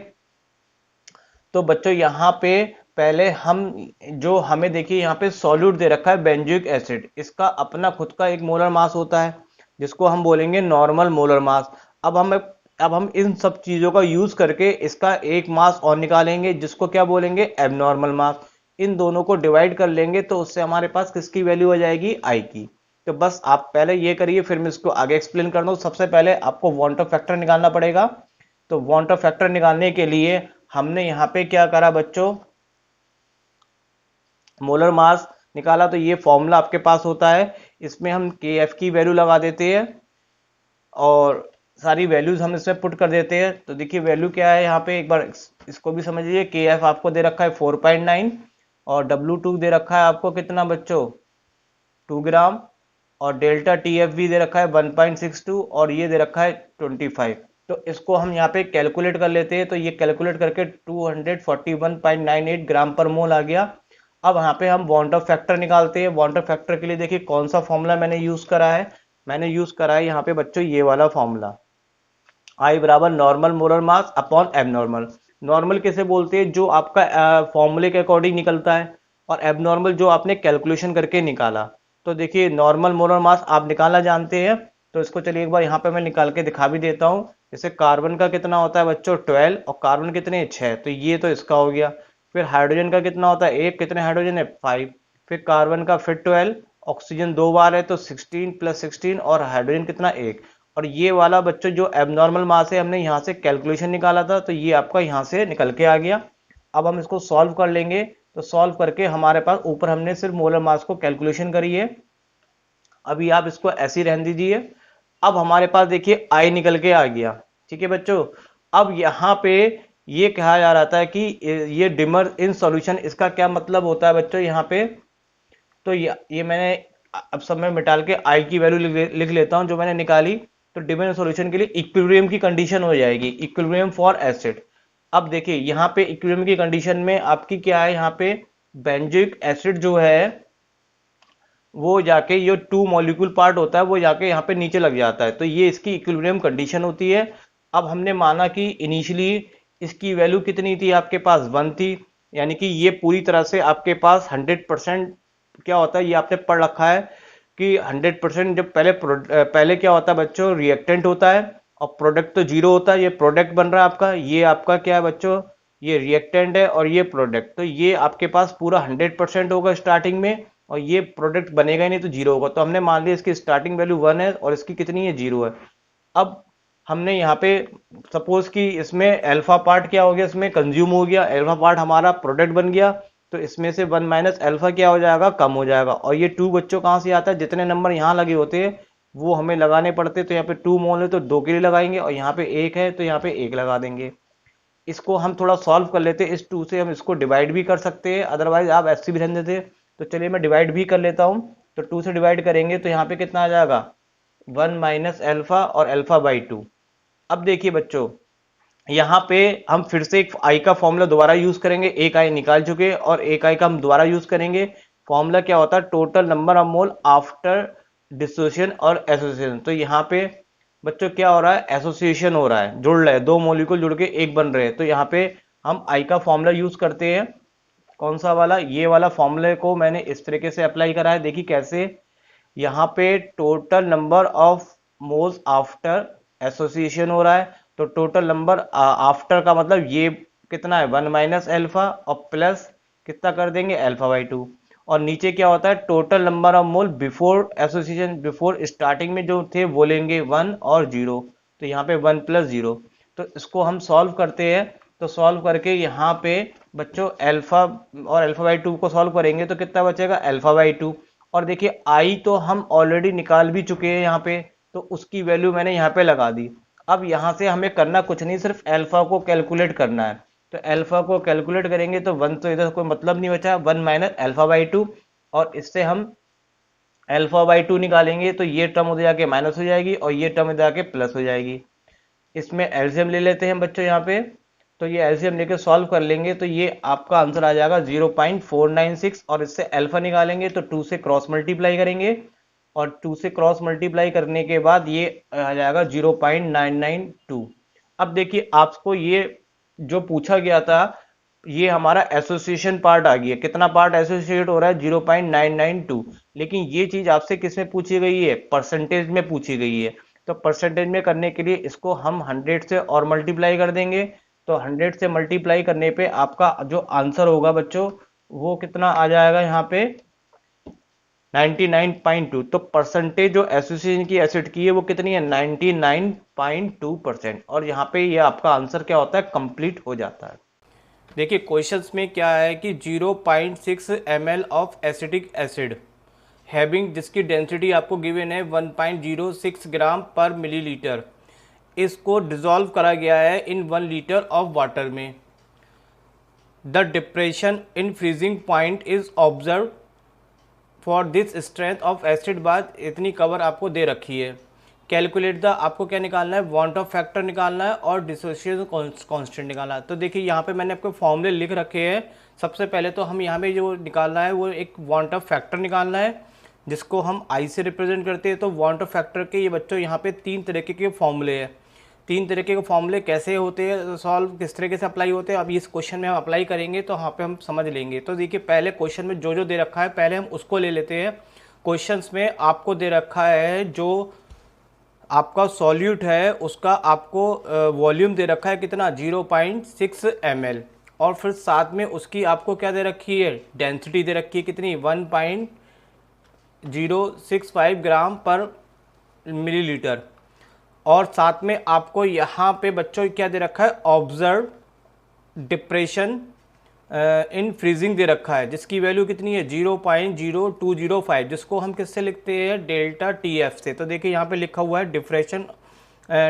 तो बच्चों यहाँ पे पहले हम जो हमें देखिए यहाँ पे सॉल्यूट दे रखा है बेंजोइक एसिड, इसका अपना खुद का एक मोलर मास होता है जिसको हम बोलेंगे नॉर्मल मोलर मास। अब हम इन सब चीजों का यूज करके इसका एक मास और निकालेंगे जिसको क्या बोलेंगे एबनॉर्मल मास। इन दोनों को डिवाइड कर लेंगे तो उससे हमारे पास किसकी वैल्यू आ जाएगी आई की। तो बस आप पहले ये करिए, फिर मैं इसको आगे एक्सप्लेन कर दूं। सबसे पहले आपको वांट ऑफ फैक्टर निकालना पड़ेगा। तो वांट ऑफ फैक्टर निकालने के लिए हमने यहाँ पे क्या करा बच्चों, मोलर मास निकाला। तो ये फॉर्मूला आपके पास होता है, इसमें हम के एफ की वैल्यू लगा देते हैं और सारी वैल्यूज हम इसमें पुट कर देते हैं। तो देखिए वैल्यू क्या है यहाँ पे, एक बार इसको भी समझिए। के एफ आपको दे रखा है 4.9 और W2 दे रखा है आपको कितना बच्चों 2 ग्राम, और डेल्टा TF भी दे रखा है 1.62 और ये दे रखा है 25। तो इसको हम यहाँ पे कैलकुलेट कर लेते हैं। तो ये कैलकुलेट करके 241.98 ग्राम पर मोल आ गया। अब यहाँ पे हम वांट ऑफ फैक्टर निकालते हैं। वांट ऑफ फैक्टर के लिए देखिए कौन सा फॉर्मूला मैंने यूज करा है, मैंने यूज करा है यहाँ पे बच्चों ये वाला फॉर्मूला, आई बराबर normal molar mass upon abnormal. Normal किसे बोलते हैं, जो आपका फॉर्मूले के अकॉर्डिंग निकलता है, और एबनॉर्मल जो आपने कैलकुलेशन करके निकाला। तो देखिए नॉर्मल मोलर मास आप निकालना जानते हैं, तो इसको चलिए एक बार यहाँ पे मैं निकाल के दिखा भी देता हूँ। जैसे कार्बन का कितना होता है बच्चों 12 और कार्बन कितने 6, तो ये तो इसका हो गया। फिर हाइड्रोजन का कितना होता है एक, कितने हाइड्रोजन है 5, फिर कार्बन का फिर 12, ऑक्सीजन 2 बार है तो 16 + 16 और हाइड्रोजन कितना 1। और ये वाला बच्चों जो एबनॉर्मल मास है हमने यहाँ से कैलकुलेशन निकाला था, तो ये आपका यहाँ से निकल के आ गया। अब हम इसको सॉल्व कर लेंगे। तो सॉल्व करके हमारे पास ऊपर हमने सिर्फ मोलर मास को कैलकुलेशन करी है, अभी आप इसको ऐसे ही रहने दीजिए। अब हमारे पास देखिए आई निकल के आ गया, ठीक है बच्चों। अब यहाँ पे ये कहा जा रहा था कि ये डिमर इन सॉल्यूशन, इसका क्या मतलब होता है बच्चों यहाँ पे, तो ये मैंने अब सब में मिटाल के आई की वैल्यू लिख लेता हूं जो मैंने निकाली। तो डिमर सॉल्यूशन के लिए इक्विलिब्रियम की कंडीशन हो जाएगी, इक्विलिब्रियम फॉर एसिड। अब देखिए यहाँ पे इक्विलिब्रियम की कंडीशन में आपकी क्या है, यहाँ पे बेंजोइक एसिड जो है वो जाके ये 2 मॉलिक्यूल पार्ट होता है वो जाके यहाँ पे नीचे लग जाता है, तो ये इसकी इक्विलिब्रियम कंडीशन होती है। अब हमने माना कि इनिशियली इसकी वैल्यू कितनी थी, आपके पास 1 थी, यानी कि ये पूरी तरह से आपके पास 100% क्या होता है, ये आपने पढ़ रखा है कि 100% जब पहले क्या होता है बच्चों रिएक्टेंट होता है और प्रोडक्ट तो 0 होता है। ये प्रोडक्ट बन रहा है आपका, ये आपका क्या है बच्चों, ये रिएक्टेंट है और ये प्रोडक्ट, तो ये आपके पास पूरा 100% होगा स्टार्टिंग में, और ये प्रोडक्ट बनेगा ही नहीं तो 0 होगा। तो हमने मान लिया इसकी स्टार्टिंग वैल्यू 1 है और इसकी कितनी है 0 है। अब हमने यहाँ पे सपोज कि इसमें अल्फा पार्ट क्या हो गया, इसमें कंज्यूम हो गया, अल्फा पार्ट हमारा प्रोडक्ट बन गया, तो इसमें से 1 माइनस अल्फा क्या हो जाएगा, कम हो जाएगा। और ये 2 बच्चों कहाँ से आता है, जितने नंबर यहाँ लगे होते हैं वो हमें लगाने पड़ते, तो यहाँ पे 2 मोल है तो 2 के लिए लगाएंगे, और यहाँ पे 1 है तो यहाँ पे 1 लगा देंगे। इसको हम थोड़ा सॉल्व कर लेते हैं, इस 2 से हम इसको डिवाइड भी कर सकते हैं, अदरवाइज आप ऐसे भी रहने देते। तो चलिए मैं डिवाइड भी कर लेता हूँ। तो 2 से डिवाइड करेंगे तो यहाँ पे कितना आ जाएगा 1 माइनस अल्फा और अल्फा बाई 2। अब देखिए बच्चों यहाँ पे हम फिर से एक आई का फॉर्मूला दोबारा यूज करेंगे, एक आई निकाल चुके और एक आई का हम दोबारा यूज करेंगे। फॉर्मूला क्या होता है, total number of mole after dissociation और एसोसिएशन। तो यहाँ पे बच्चों क्या हो रहा है, एसोसिएशन हो रहा है, जुड़ रहे हैं, 2 मॉलिक्यूल जुड़ के एक बन रहे हैं। तो यहाँ पे हम आई का फॉर्मूला यूज करते हैं, कौन सा वाला, ये वाला फॉर्मूले को मैंने इस तरीके से अप्लाई करा है। देखिए कैसे, यहाँ पे total number of moles after association हो रहा है, तो टोटल नंबर आफ्टर का मतलब ये कितना है 1 माइनस अल्फा और प्लस कितना कर देंगे अल्फा बाई 2, और नीचे क्या होता है, total number of mole before association, before starting में जो थे वो लेंगे 1 और 0, तो यहाँ पे 1 + 0। तो इसको हम सॉल्व करते हैं, तो सॉल्व करके यहाँ पे बच्चों अल्फा और अल्फा/2 को सॉल्व करेंगे तो कितना बचेगा, अल्फा/2। और देखिए आई तो हम ऑलरेडी निकाल भी चुके हैं यहाँ पे, तो उसकी वैल्यू मैंने यहाँ पे लगा दी। अब यहाँ से हमें करना कुछ नहीं, सिर्फ अल्फा को कैलकुलेट करना है। तो अल्फा को कैलकुलेट करेंगे तो 1 तो इधर कोई मतलब नहीं बचा, 1 - अल्फा/2, और इससे हम अल्फा/2 निकालेंगे तो ये टर्म उधर जाके माइनस हो जाएगी और ये टर्म इधर जाके प्लस हो जाएगी। इसमें एलसीएम ले लेते हैं बच्चों यहाँ पे, तो ये एलसीएम लेके सॉल्व कर लेंगे तो ये आपका आंसर आ जाएगा 0.496, और इससे अल्फा निकालेंगे तो 2 से क्रॉस मल्टीप्लाई करेंगे, और 2 से क्रॉस मल्टीप्लाई करने के बाद ये आ जाएगा 0.992। अब देखिए आपको ये जो पूछा गया था, ये हमारा एसोसिएशन पार्ट आ गया, कितना पार्ट एसोसिएट हो रहा है, 0.992। लेकिन ये चीज आपसे किसमें पूछी गई है, परसेंटेज में पूछी गई है। तो परसेंटेज में करने के लिए इसको हम 100 से और मल्टीप्लाई कर देंगे, तो 100 से मल्टीप्लाई करने पे आपका जो आंसर होगा बच्चों वो कितना आ जाएगा यहाँ पे 99.2। तो परसेंटेज जो एसोसिएशन की एसिड की है वो कितनी है, 99.2%। और यहाँ पे ये आपका आंसर क्या होता है, कंप्लीट हो जाता है। देखिए क्वेश्चंस में क्या है कि 0.6 ml of acetic acid having, जिसकी डेंसिटी आपको गिवन है 1.06 ग्राम पर मिलीलीटर, इसको डिसॉल्व करा गया है इन 1 लीटर ऑफ वाटर में। The depression in freezing point is observe for this strength of acid, बाद इतनी कवर आपको दे रखी है। कैलकुलेट द, आपको क्या निकालना है, वांट ऑफ फैक्टर निकालना है और डिसोसिएशन कांस्टेंट निकालना है। तो देखिए यहाँ पे मैंने आपको फॉर्मूले लिख रखे हैं। सबसे पहले तो हम यहाँ पे जो निकालना है वो एक वांट ऑफ फैक्टर निकालना है, जिसको हम आई से रिप्रेजेंट करते हैं। तो वांट ऑफ फैक्टर के ये बच्चों यहाँ पे 3 तरीके के फॉर्मूले हैं। 3 तरीके के फॉर्मूले कैसे होते हैं, सॉल्व किस तरीके से अप्लाई होते हैं, अब इस क्वेश्चन में हम अप्लाई करेंगे तो यहाँ पे हम समझ लेंगे। तो देखिए पहले क्वेश्चन में जो जो दे रखा है पहले हम उसको ले लेते हैं। क्वेश्चंस में आपको दे रखा है जो आपका सॉल्यूट है उसका आपको वॉल्यूम दे रखा है कितना, 0.6 ml, और फिर साथ में उसकी आपको क्या दे रखी है, डेंसिटी दे रखी है कितनी, 1.065 ग्राम पर मिलीलीटर, और साथ में आपको यहाँ पे बच्चों क्या दे रखा है, ऑब्जर्व डिप्रेशन इन फ्रीजिंग दे रखा है, जिसकी वैल्यू कितनी है 0.0205, जिसको हम किससे लिखते हैं, डेल्टा TF से। तो देखिए यहाँ पे लिखा हुआ है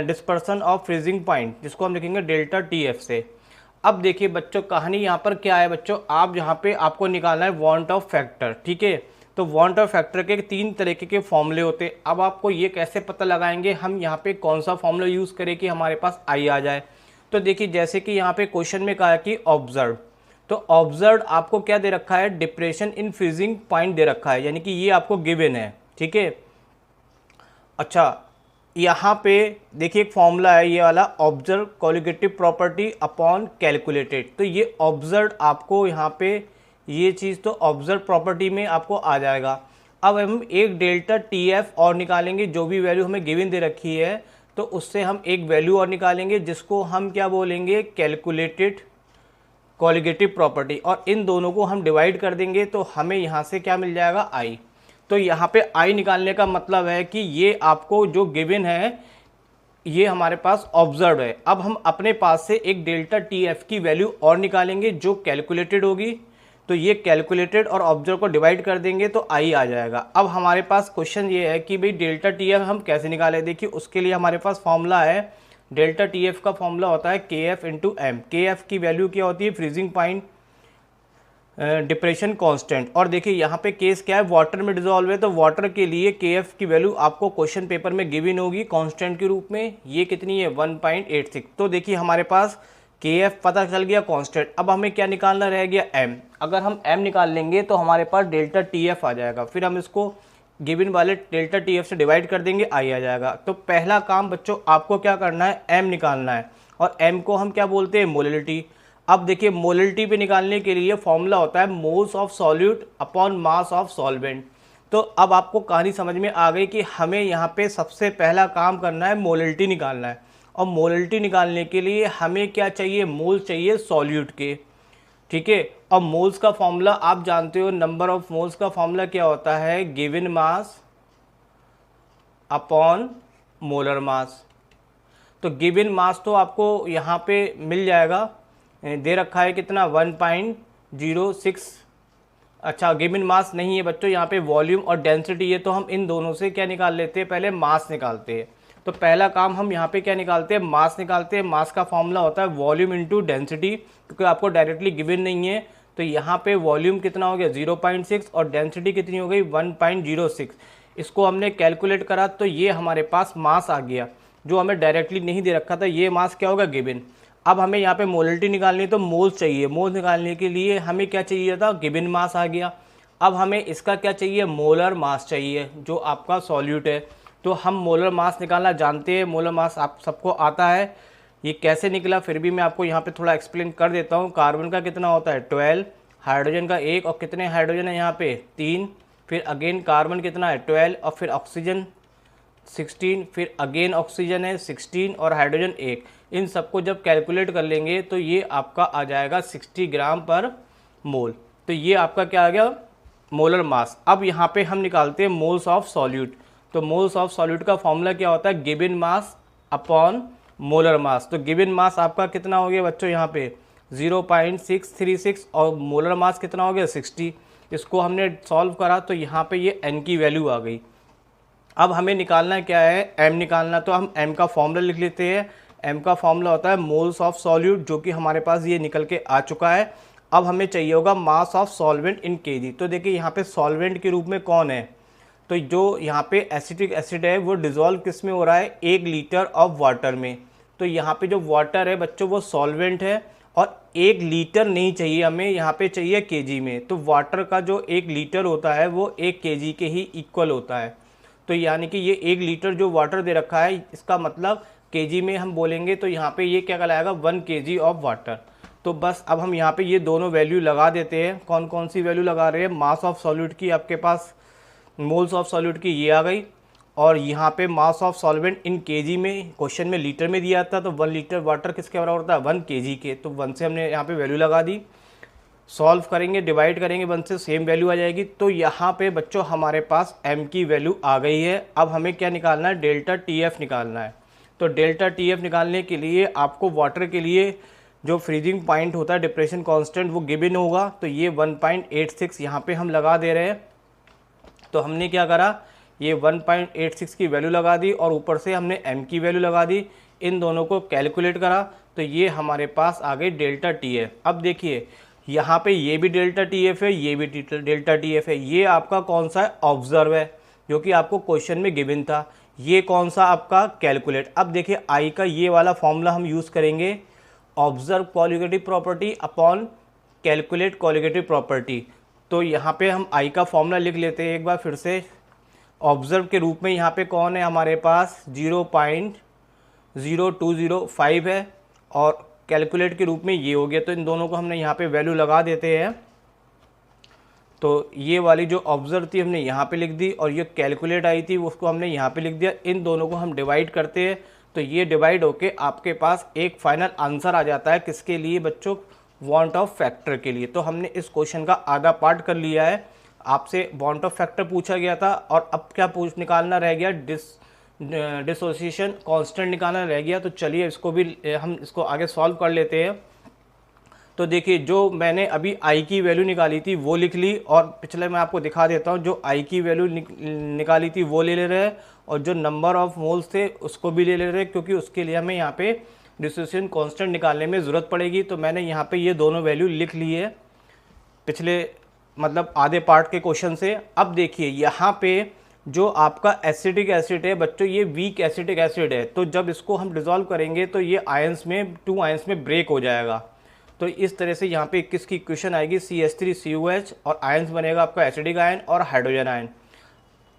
डिस्पर्सन ऑफ फ्रीजिंग पॉइंट, जिसको हम लिखेंगे डेल्टा TF से। अब देखिए बच्चों कहानी यहाँ पर क्या है बच्चों, आप यहाँ पे आपको निकालना है वांट ऑफ फैक्टर, ठीक है। तो वांट ऑफ फैक्टर के 3 तरीके के फॉर्मूले होते हैं। अब आपको ये कैसे पता लगाएंगे, हम यहाँ पे कौन सा फॉर्मूला यूज़ करें कि हमारे पास आई आ जाए। तो देखिए जैसे कि यहाँ पे क्वेश्चन में कहा है कि ऑब्जर्व, तो ऑब्जर्व आपको क्या दे रखा है, डिप्रेशन इन फ्रीजिंग पॉइंट दे रखा है, यानी कि ये आपको गिवन है, ठीक है। अच्छा यहाँ पे देखिए एक फॉर्मूला है ये वाला, observe colligative property upon calculated. तो ये ऑब्जर्व आपको यहाँ पे ये चीज़ तो ऑब्जर्व प्रॉपर्टी में आपको आ जाएगा। अब हम एक डेल्टा TF और निकालेंगे, जो भी वैल्यू हमें गिवन दे रखी है तो उससे हम एक वैल्यू और निकालेंगे जिसको हम क्या बोलेंगे, कैलकुलेटेड कोलिगेटिव प्रॉपर्टी, और इन दोनों को हम डिवाइड कर देंगे तो हमें यहाँ से क्या मिल जाएगा, आई। तो यहाँ पे आई निकालने का मतलब है कि ये आपको जो गिवन है ये हमारे पास ऑब्जर्व है। अब हम अपने पास से एक डेल्टा TF की वैल्यू और निकालेंगे जो कैलकुलेटेड होगी, तो ये कैलकुलेटेड और ऑब्जर्व को डिवाइड कर देंगे तो आई आ जाएगा। अब हमारे पास क्वेश्चन ये है कि भाई डेल्टा TF हम कैसे निकालें। देखिए उसके लिए हमारे पास फॉर्मूला है, डेल्टा TF का फॉर्मूला होता है KF × M। KF की वैल्यू क्या होती है, फ्रीजिंग पॉइंट डिप्रेशन कांस्टेंट, और देखिए यहाँ पे केस क्या है, वाटर में डिजोल्व है, तो वाटर के लिए KF की वैल्यू आपको क्वेश्चन पेपर में गिवन होगी कांस्टेंट के रूप में, ये कितनी है 1.86। तो देखिए हमारे पास KF पता चल गया कांस्टेंट। अब हमें क्या निकालना रह गया, M। अगर हम M निकाल लेंगे तो हमारे पास डेल्टा TF आ जाएगा, फिर हम इसको गिवन वाले डेल्टा TF से डिवाइड कर देंगे, आई आ जाएगा। तो पहला काम बच्चों आपको क्या करना है, M निकालना है, और M को हम क्या बोलते हैं, मोलिलिटी। अब देखिए मोलिलिटी पे निकालने के लिए फॉर्मूला होता है moles of solute upon mass of solvent. तो अब आपको कहानी समझ में आ गई कि हमें यहाँ पे सबसे पहला काम करना है मोलिलिटी निकालना है, और मोलिलिटी निकालने के लिए हमें क्या चाहिए, मोल चाहिए सॉल्यूट के, ठीक है। और मोल्स का फॉर्मूला आप जानते हो, नंबर ऑफ मोल्स का फॉर्मूला क्या होता है, given mass upon molar mass. तो गिवन मास तो आपको यहाँ पे मिल जाएगा, दे रखा है कितना 1.06। अच्छा गिवन मास नहीं है बच्चों, यहाँ पे वॉल्यूम और डेंसिटी है, तो हम इन दोनों से क्या निकाल लेते हैं, पहले मास निकालते हैं। तो पहला काम हम यहाँ पे क्या निकालते हैं, मास निकालते हैं। मास का फॉर्मूला होता है वॉल्यूम इंटू डेंसिटी, क्योंकि आपको डायरेक्टली गिवन नहीं है। तो यहाँ पे वॉल्यूम कितना हो गया 0.6 और डेंसिटी कितनी हो गई 1.06। इसको हमने कैलकुलेट करा तो ये हमारे पास मास आ गया, जो हमें डायरेक्टली नहीं दे रखा था। ये मास क्या होगा, गिवन। अब हमें यहाँ पे मोलरिटी निकालनी है, तो मोल्स चाहिए। मोल्स निकालने के लिए हमें क्या चाहिए था, गिवन मास आ गया। अब हमें इसका क्या चाहिए, मोलर मास चाहिए, जो आपका सॉल्यूट है। तो हम मोलर मास निकालना जानते हैं, मोलर मास आप सबको आता है। ये कैसे निकला फिर भी मैं आपको यहाँ पे थोड़ा एक्सप्लेन कर देता हूँ। कार्बन का कितना होता है 12, हाइड्रोजन का 1, और कितने हाइड्रोजन है यहाँ पे 3। फिर अगेन कार्बन कितना है 12, और फिर ऑक्सीजन 16, फिर अगेन ऑक्सीजन है 16, और हाइड्रोजन 1। इन सबको जब कैलकुलेट कर लेंगे तो ये आपका आ जाएगा 60 ग्राम पर मोल। तो ये आपका क्या आ गया, मोलर मास। अब यहाँ पे हम निकालते हैं मोल्स ऑफ सॉल्यूट। तो मोल्स ऑफ सॉल्यूट का फॉर्मूला क्या होता है, given mass upon molar mass. तो गिवन मास आपका कितना हो गया बच्चों, यहाँ पे 0.636, और मोलर मास कितना हो गया 60। इसको हमने सॉल्व करा तो यहाँ पे ये n की वैल्यू आ गई। अब हमें निकालना क्या है, m निकालना। तो हम m का फॉर्मूला लिख लेते हैं। m का फॉर्मूला होता है मोल्स ऑफ सॉल्यूट, जो कि हमारे पास ये निकल के आ चुका है। अब हमें चाहिए होगा mass of solvent in kg। तो देखिए यहाँ पे सॉल्वेंट के रूप में कौन है, तो जो यहाँ पे एसिटिक एसिड है वो डिज़ोल्व किस में हो रहा है, 1 लीटर ऑफ वाटर में। तो यहाँ पे जो वाटर है बच्चों वो सॉल्वेंट है, और 1 लीटर नहीं चाहिए हमें, यहाँ पे चाहिए kg में। तो वाटर का जो 1 लीटर होता है वो 1 kg के ही इक्वल होता है। तो यानी कि ये 1 लीटर जो वाटर दे रखा है, इसका मतलब kg में हम बोलेंगे तो यहाँ पे ये क्या कहलाएगा 1 kg ऑफ वाटर। तो बस अब हम यहाँ पे ये दोनों वैल्यू लगा देते हैं। कौन कौन सी वैल्यू लगा रहे हैं, मास ऑफ सॉल्यूट की आपके पास, मोल्स ऑफ सॉल्यूट की ये आ गई, और यहाँ पे mass of solvent in KG में क्वेश्चन में लीटर में दिया था, तो 1 लीटर वाटर किसके बराबर होता है 1 केजी के। तो 1 से हमने यहाँ पे वैल्यू लगा दी। सॉल्व करेंगे, डिवाइड करेंगे 1 से, सेम वैल्यू आ जाएगी। तो यहाँ पे बच्चों हमारे पास m की वैल्यू आ गई है। अब हमें क्या निकालना है, डेल्टा TF निकालना है। तो डेल्टा TF निकालने के लिए आपको वाटर के लिए जो फ्रीजिंग पॉइंट होता है, डिप्रेशन कांस्टेंट, वो गिवन होगा। तो ये 1.86 यहाँ पे हम लगा दे रहे हैं। तो हमने क्या करा, ये 1.86 की वैल्यू लगा दी, और ऊपर से हमने m की वैल्यू लगा दी। इन दोनों को कैलकुलेट करा तो ये हमारे पास आ गई डेल्टा TF। अब देखिए यहाँ पे ये भी डेल्टा TF है, ये भी डेल्टा TF है। ये आपका कौन सा है, ऑब्जर्व है, जो कि आपको क्वेश्चन में गिवन था। ये कौन सा आपका कैलकुलेट। अब देखिए I का ये वाला फॉर्मूला हम यूज़ करेंगे, observe colligative property upon calculate colligative property. तो यहाँ पे हम I का फॉर्मूला लिख लेते हैं एक बार फिर से। ऑब्जर्व के रूप में यहाँ पे कौन है हमारे पास 0.0205 है, और कैलकुलेट के रूप में ये हो गया। तो इन दोनों को हमने यहाँ पे वैल्यू लगा देते हैं। तो ये वाली जो ऑब्जर्व थी हमने यहाँ पे लिख दी, और ये कैलकुलेट आई थी उसको हमने यहाँ पे लिख दिया। इन दोनों को हम डिवाइड करते हैं, तो ये डिवाइड होके आपके पास एक फाइनल आंसर आ जाता है। किसके लिए बच्चों, वांट ऑफ फैक्टर के लिए। तो हमने इस क्वेश्चन का आधा पार्ट कर लिया है। आपसे वांट ऑफ फैक्टर पूछा गया था, और अब क्या निकालना रह गया, डिसोसिएशन कांस्टेंट निकालना रह गया। तो चलिए इसको भी हम इसको आगे सॉल्व कर लेते हैं। तो देखिए जो मैंने अभी I की वैल्यू निकाली थी वो लिख ली, और पिछले मैं आपको दिखा देता हूँ, जो I की वैल्यू निकाली थी वो ले रहे हैं, और जो नंबर ऑफ मोल्स थे उसको भी ले रहे हैं, क्योंकि उसके लिए हमें यहाँ पे डिसोसिएशन कांस्टेंट निकालने में ज़रूरत पड़ेगी। तो मैंने यहाँ पे ये दोनों वैल्यू लिख ली है पिछले मतलब आधे पार्ट के क्वेश्चन से। अब देखिए यहाँ पे जो आपका एसिटिक एसिड है बच्चों, ये वीक एसिटिक एसिड है। तो जब इसको हम डिज़ोल्व करेंगे तो ये आयंस में 2 आयंस में ब्रेक हो जाएगा। तो इस तरह से यहाँ पे 21 की इक्वेशन आएगी CH3COH, और आयंस बनेगा आपका एसिडिक आयन और हाइड्रोजन आयन।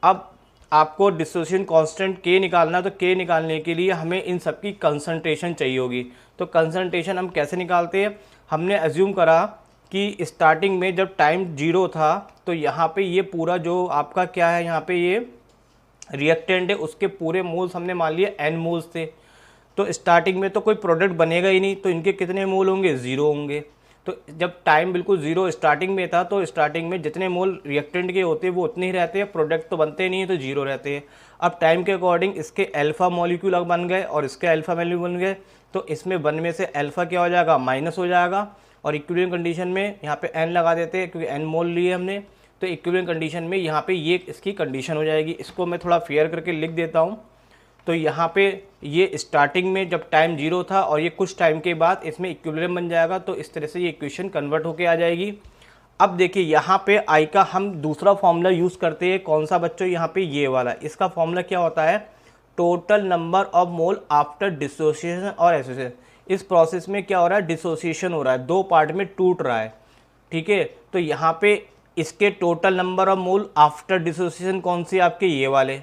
अब आपको डिसोसिएशन कांस्टेंट K निकालना, तो K निकालने के लिए हमें इन सब की कंसंट्रेशन चाहिए होगी। तो कंसंट्रेशन हम कैसे निकालते हैं, हमने एज्यूम करा कि स्टार्टिंग में जब टाइम 0 था, तो यहाँ पे ये पूरा जो आपका क्या है, यहाँ पे ये रिएक्टेंट है, उसके पूरे मोल्स हमने मान लिए N मोल्स थे। तो स्टार्टिंग में तो कोई प्रोडक्ट बनेगा ही नहीं, तो इनके कितने मोल होंगे, 0 होंगे। तो जब टाइम बिल्कुल ज़ीरो स्टार्टिंग में था तो स्टार्टिंग में जितने मोल रिएक्टेंट के होते हैं वो उतने ही रहते हैं, प्रोडक्ट तो बनते नहीं है तो जीरो रहते हैं। अब टाइम के अकॉर्डिंग इसके अल्फ़ा मॉलिक्यूल बन गए और इसके अल्फ़ा मॉलिक्यूल बन गए, तो इसमें 1 में से अल्फ़ा क्या हो जाएगा, माइनस हो जाएगा। और इक्विलिब्रियम कंडीशन में यहाँ पे n लगा देते हैं क्योंकि n मोल लिए हमने, तो इक्विलिब्रियम कंडीशन में यहाँ पे ये इसकी कंडीशन हो जाएगी। इसको मैं थोड़ा फेयर करके लिख देता हूँ। तो यहाँ पे ये स्टार्टिंग में जब टाइम जीरो था और ये कुछ टाइम के बाद इसमें इक्विलिब्रियम बन जाएगा, तो इस तरह से ये इक्वेशन कन्वर्ट होके आ जाएगी। अब देखिए यहाँ पे आई का हम दूसरा फॉर्मूला यूज़ करते हैं, कौन सा बच्चों, यहाँ पे ये वाला। इसका फॉर्मूला क्या होता है, total number of mole after dissociation और एसोसिएशन। इस प्रोसेस में क्या हो रहा है, डिसोसिएशन हो रहा है, दो पार्ट में टूट रहा है, ठीक है। तो यहाँ पे इसके total number of mole after dissociation कौन से, आपके ये वाले,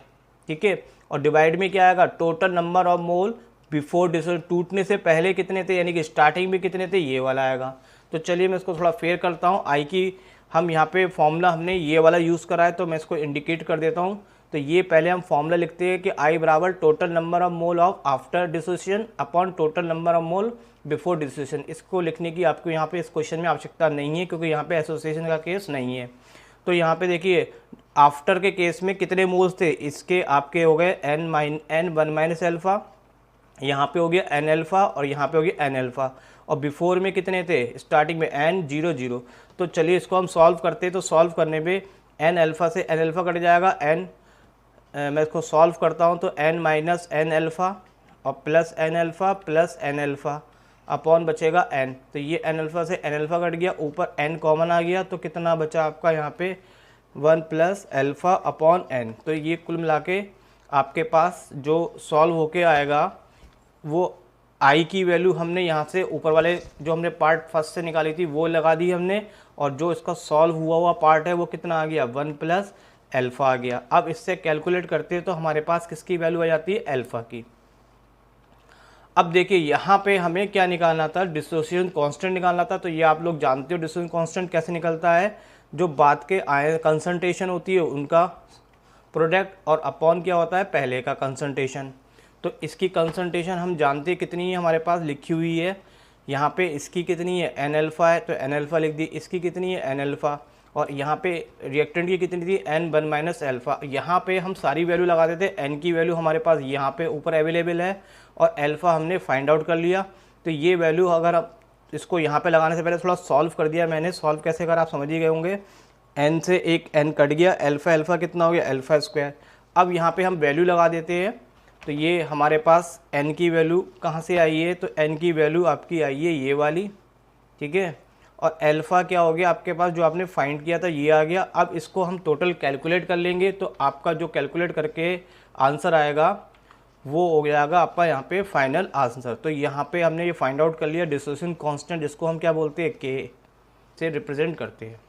ठीक है। और डिवाइड में क्या आएगा, total number of mole before dissociation, टूटने से पहले कितने थे, यानी कि स्टार्टिंग में कितने थे, ये वाला आएगा। तो चलिए मैं इसको थोड़ा फेयर करता हूँ। आई की हम यहाँ पे फॉर्मूला हमने ये वाला यूज़ करा है, तो मैं इसको इंडिकेट कर देता हूँ। तो ये पहले हम फॉर्मूला लिखते हैं कि आई बराबर total number of mole of after dissociation upon total number of mole before dissociation. इसको लिखने की आपको यहाँ पे इस क्वेश्चन में आवश्यकता नहीं है क्योंकि यहाँ पे एसोसिएशन का केस नहीं है। तो यहाँ पे देखिए आफ्टर के केस में कितने मोल्स थे, इसके आपके हो गए n1 माइनस अल्फ़ा, यहाँ पे हो गया n अल्फ़ा और यहाँ पे हो गया n अल्फ़ा। और बिफोर में कितने थे, स्टार्टिंग में n 0 0। तो चलिए इसको हम सॉल्व करते हैं। तो सॉल्व करने पे n अल्फ़ा से n अल्फ़ा कट जाएगा, मैं इसको सॉल्व करता हूँ तो n माइनस n अल्फ़ा और plus n alpha plus n alpha upon बचेगा n। तो ये n अल्फ़ा से n अल्फ़ा कट गया, ऊपर n कॉमन आ गया, तो कितना बचा आपका यहाँ पे 1 प्लस अल्फ़ा अपॉन n। तो ये कुल मिला के आपके पास जो सॉल्व होके आएगा वो i की वैल्यू हमने यहाँ से ऊपर वाले जो हमने पार्ट फर्स्ट से निकाली थी वो लगा दी हमने, और जो इसका सॉल्व हुआ पार्ट है वो कितना आ गया, 1 प्लस अल्फ़ा आ गया। अब इससे कैलकुलेट करते हैं तो हमारे पास किसकी वैल्यू आ जाती है, अल्फ़ा की। अब देखिए यहाँ पे हमें क्या निकालना था, डिसोसिएशन कांस्टेंट निकालना था। तो ये आप लोग जानते हो डिसोसिएशन कांस्टेंट कैसे निकलता है, जो बाद के आयन कंसंट्रेशन होती है उनका प्रोडक्ट और अपॉन क्या होता है, पहले का कंसंट्रेशन। तो इसकी कंसंट्रेशन हम जानते हैं कितनी है, हमारे पास लिखी हुई है यहाँ पे। इसकी कितनी है, n अल्फ़ा है तो n अल्फ़ा लिख दी, इसकी कितनी है n अल्फ़ा, और यहाँ पे रिएक्टेंट की कितनी थी n1 माइनस अल्फ़ा। यहाँ पे हम सारी वैल्यू लगा देते, n की वैल्यू हमारे पास यहाँ पे ऊपर अवेलेबल है और अल्फ़ा हमने फाइंड आउट कर लिया। तो ये वैल्यू अगर आप इसको यहाँ पे लगाने से पहले थोड़ा सॉल्व कर दिया मैंने, सॉल्व कैसे करा आप समझ ही गए होंगे। n से एक n कट गया, अल्फ़ा कितना हो गया, अल्फ़ा स्क्वायर। अब यहाँ पे हम वैल्यू लगा देते हैं, तो ये हमारे पास n की वैल्यू कहाँ से आई है, तो n की वैल्यू आपकी आई है ये वाली, ठीक है। और अल्फ़ा क्या हो गया आपके पास, जो आपने फाइंड किया था ये आ गया। अब इसको हम टोटल कैलकुलेट कर लेंगे, तो आपका जो कैलकुलेट करके आंसर आएगा वो हो जाएगा आपका यहाँ पे फाइनल आंसर। तो यहाँ पे हमने ये फाइंड आउट कर लिया डिसोसिएशन कांस्टेंट, जिसको हम क्या बोलते हैं, के से रिप्रेजेंट करते हैं।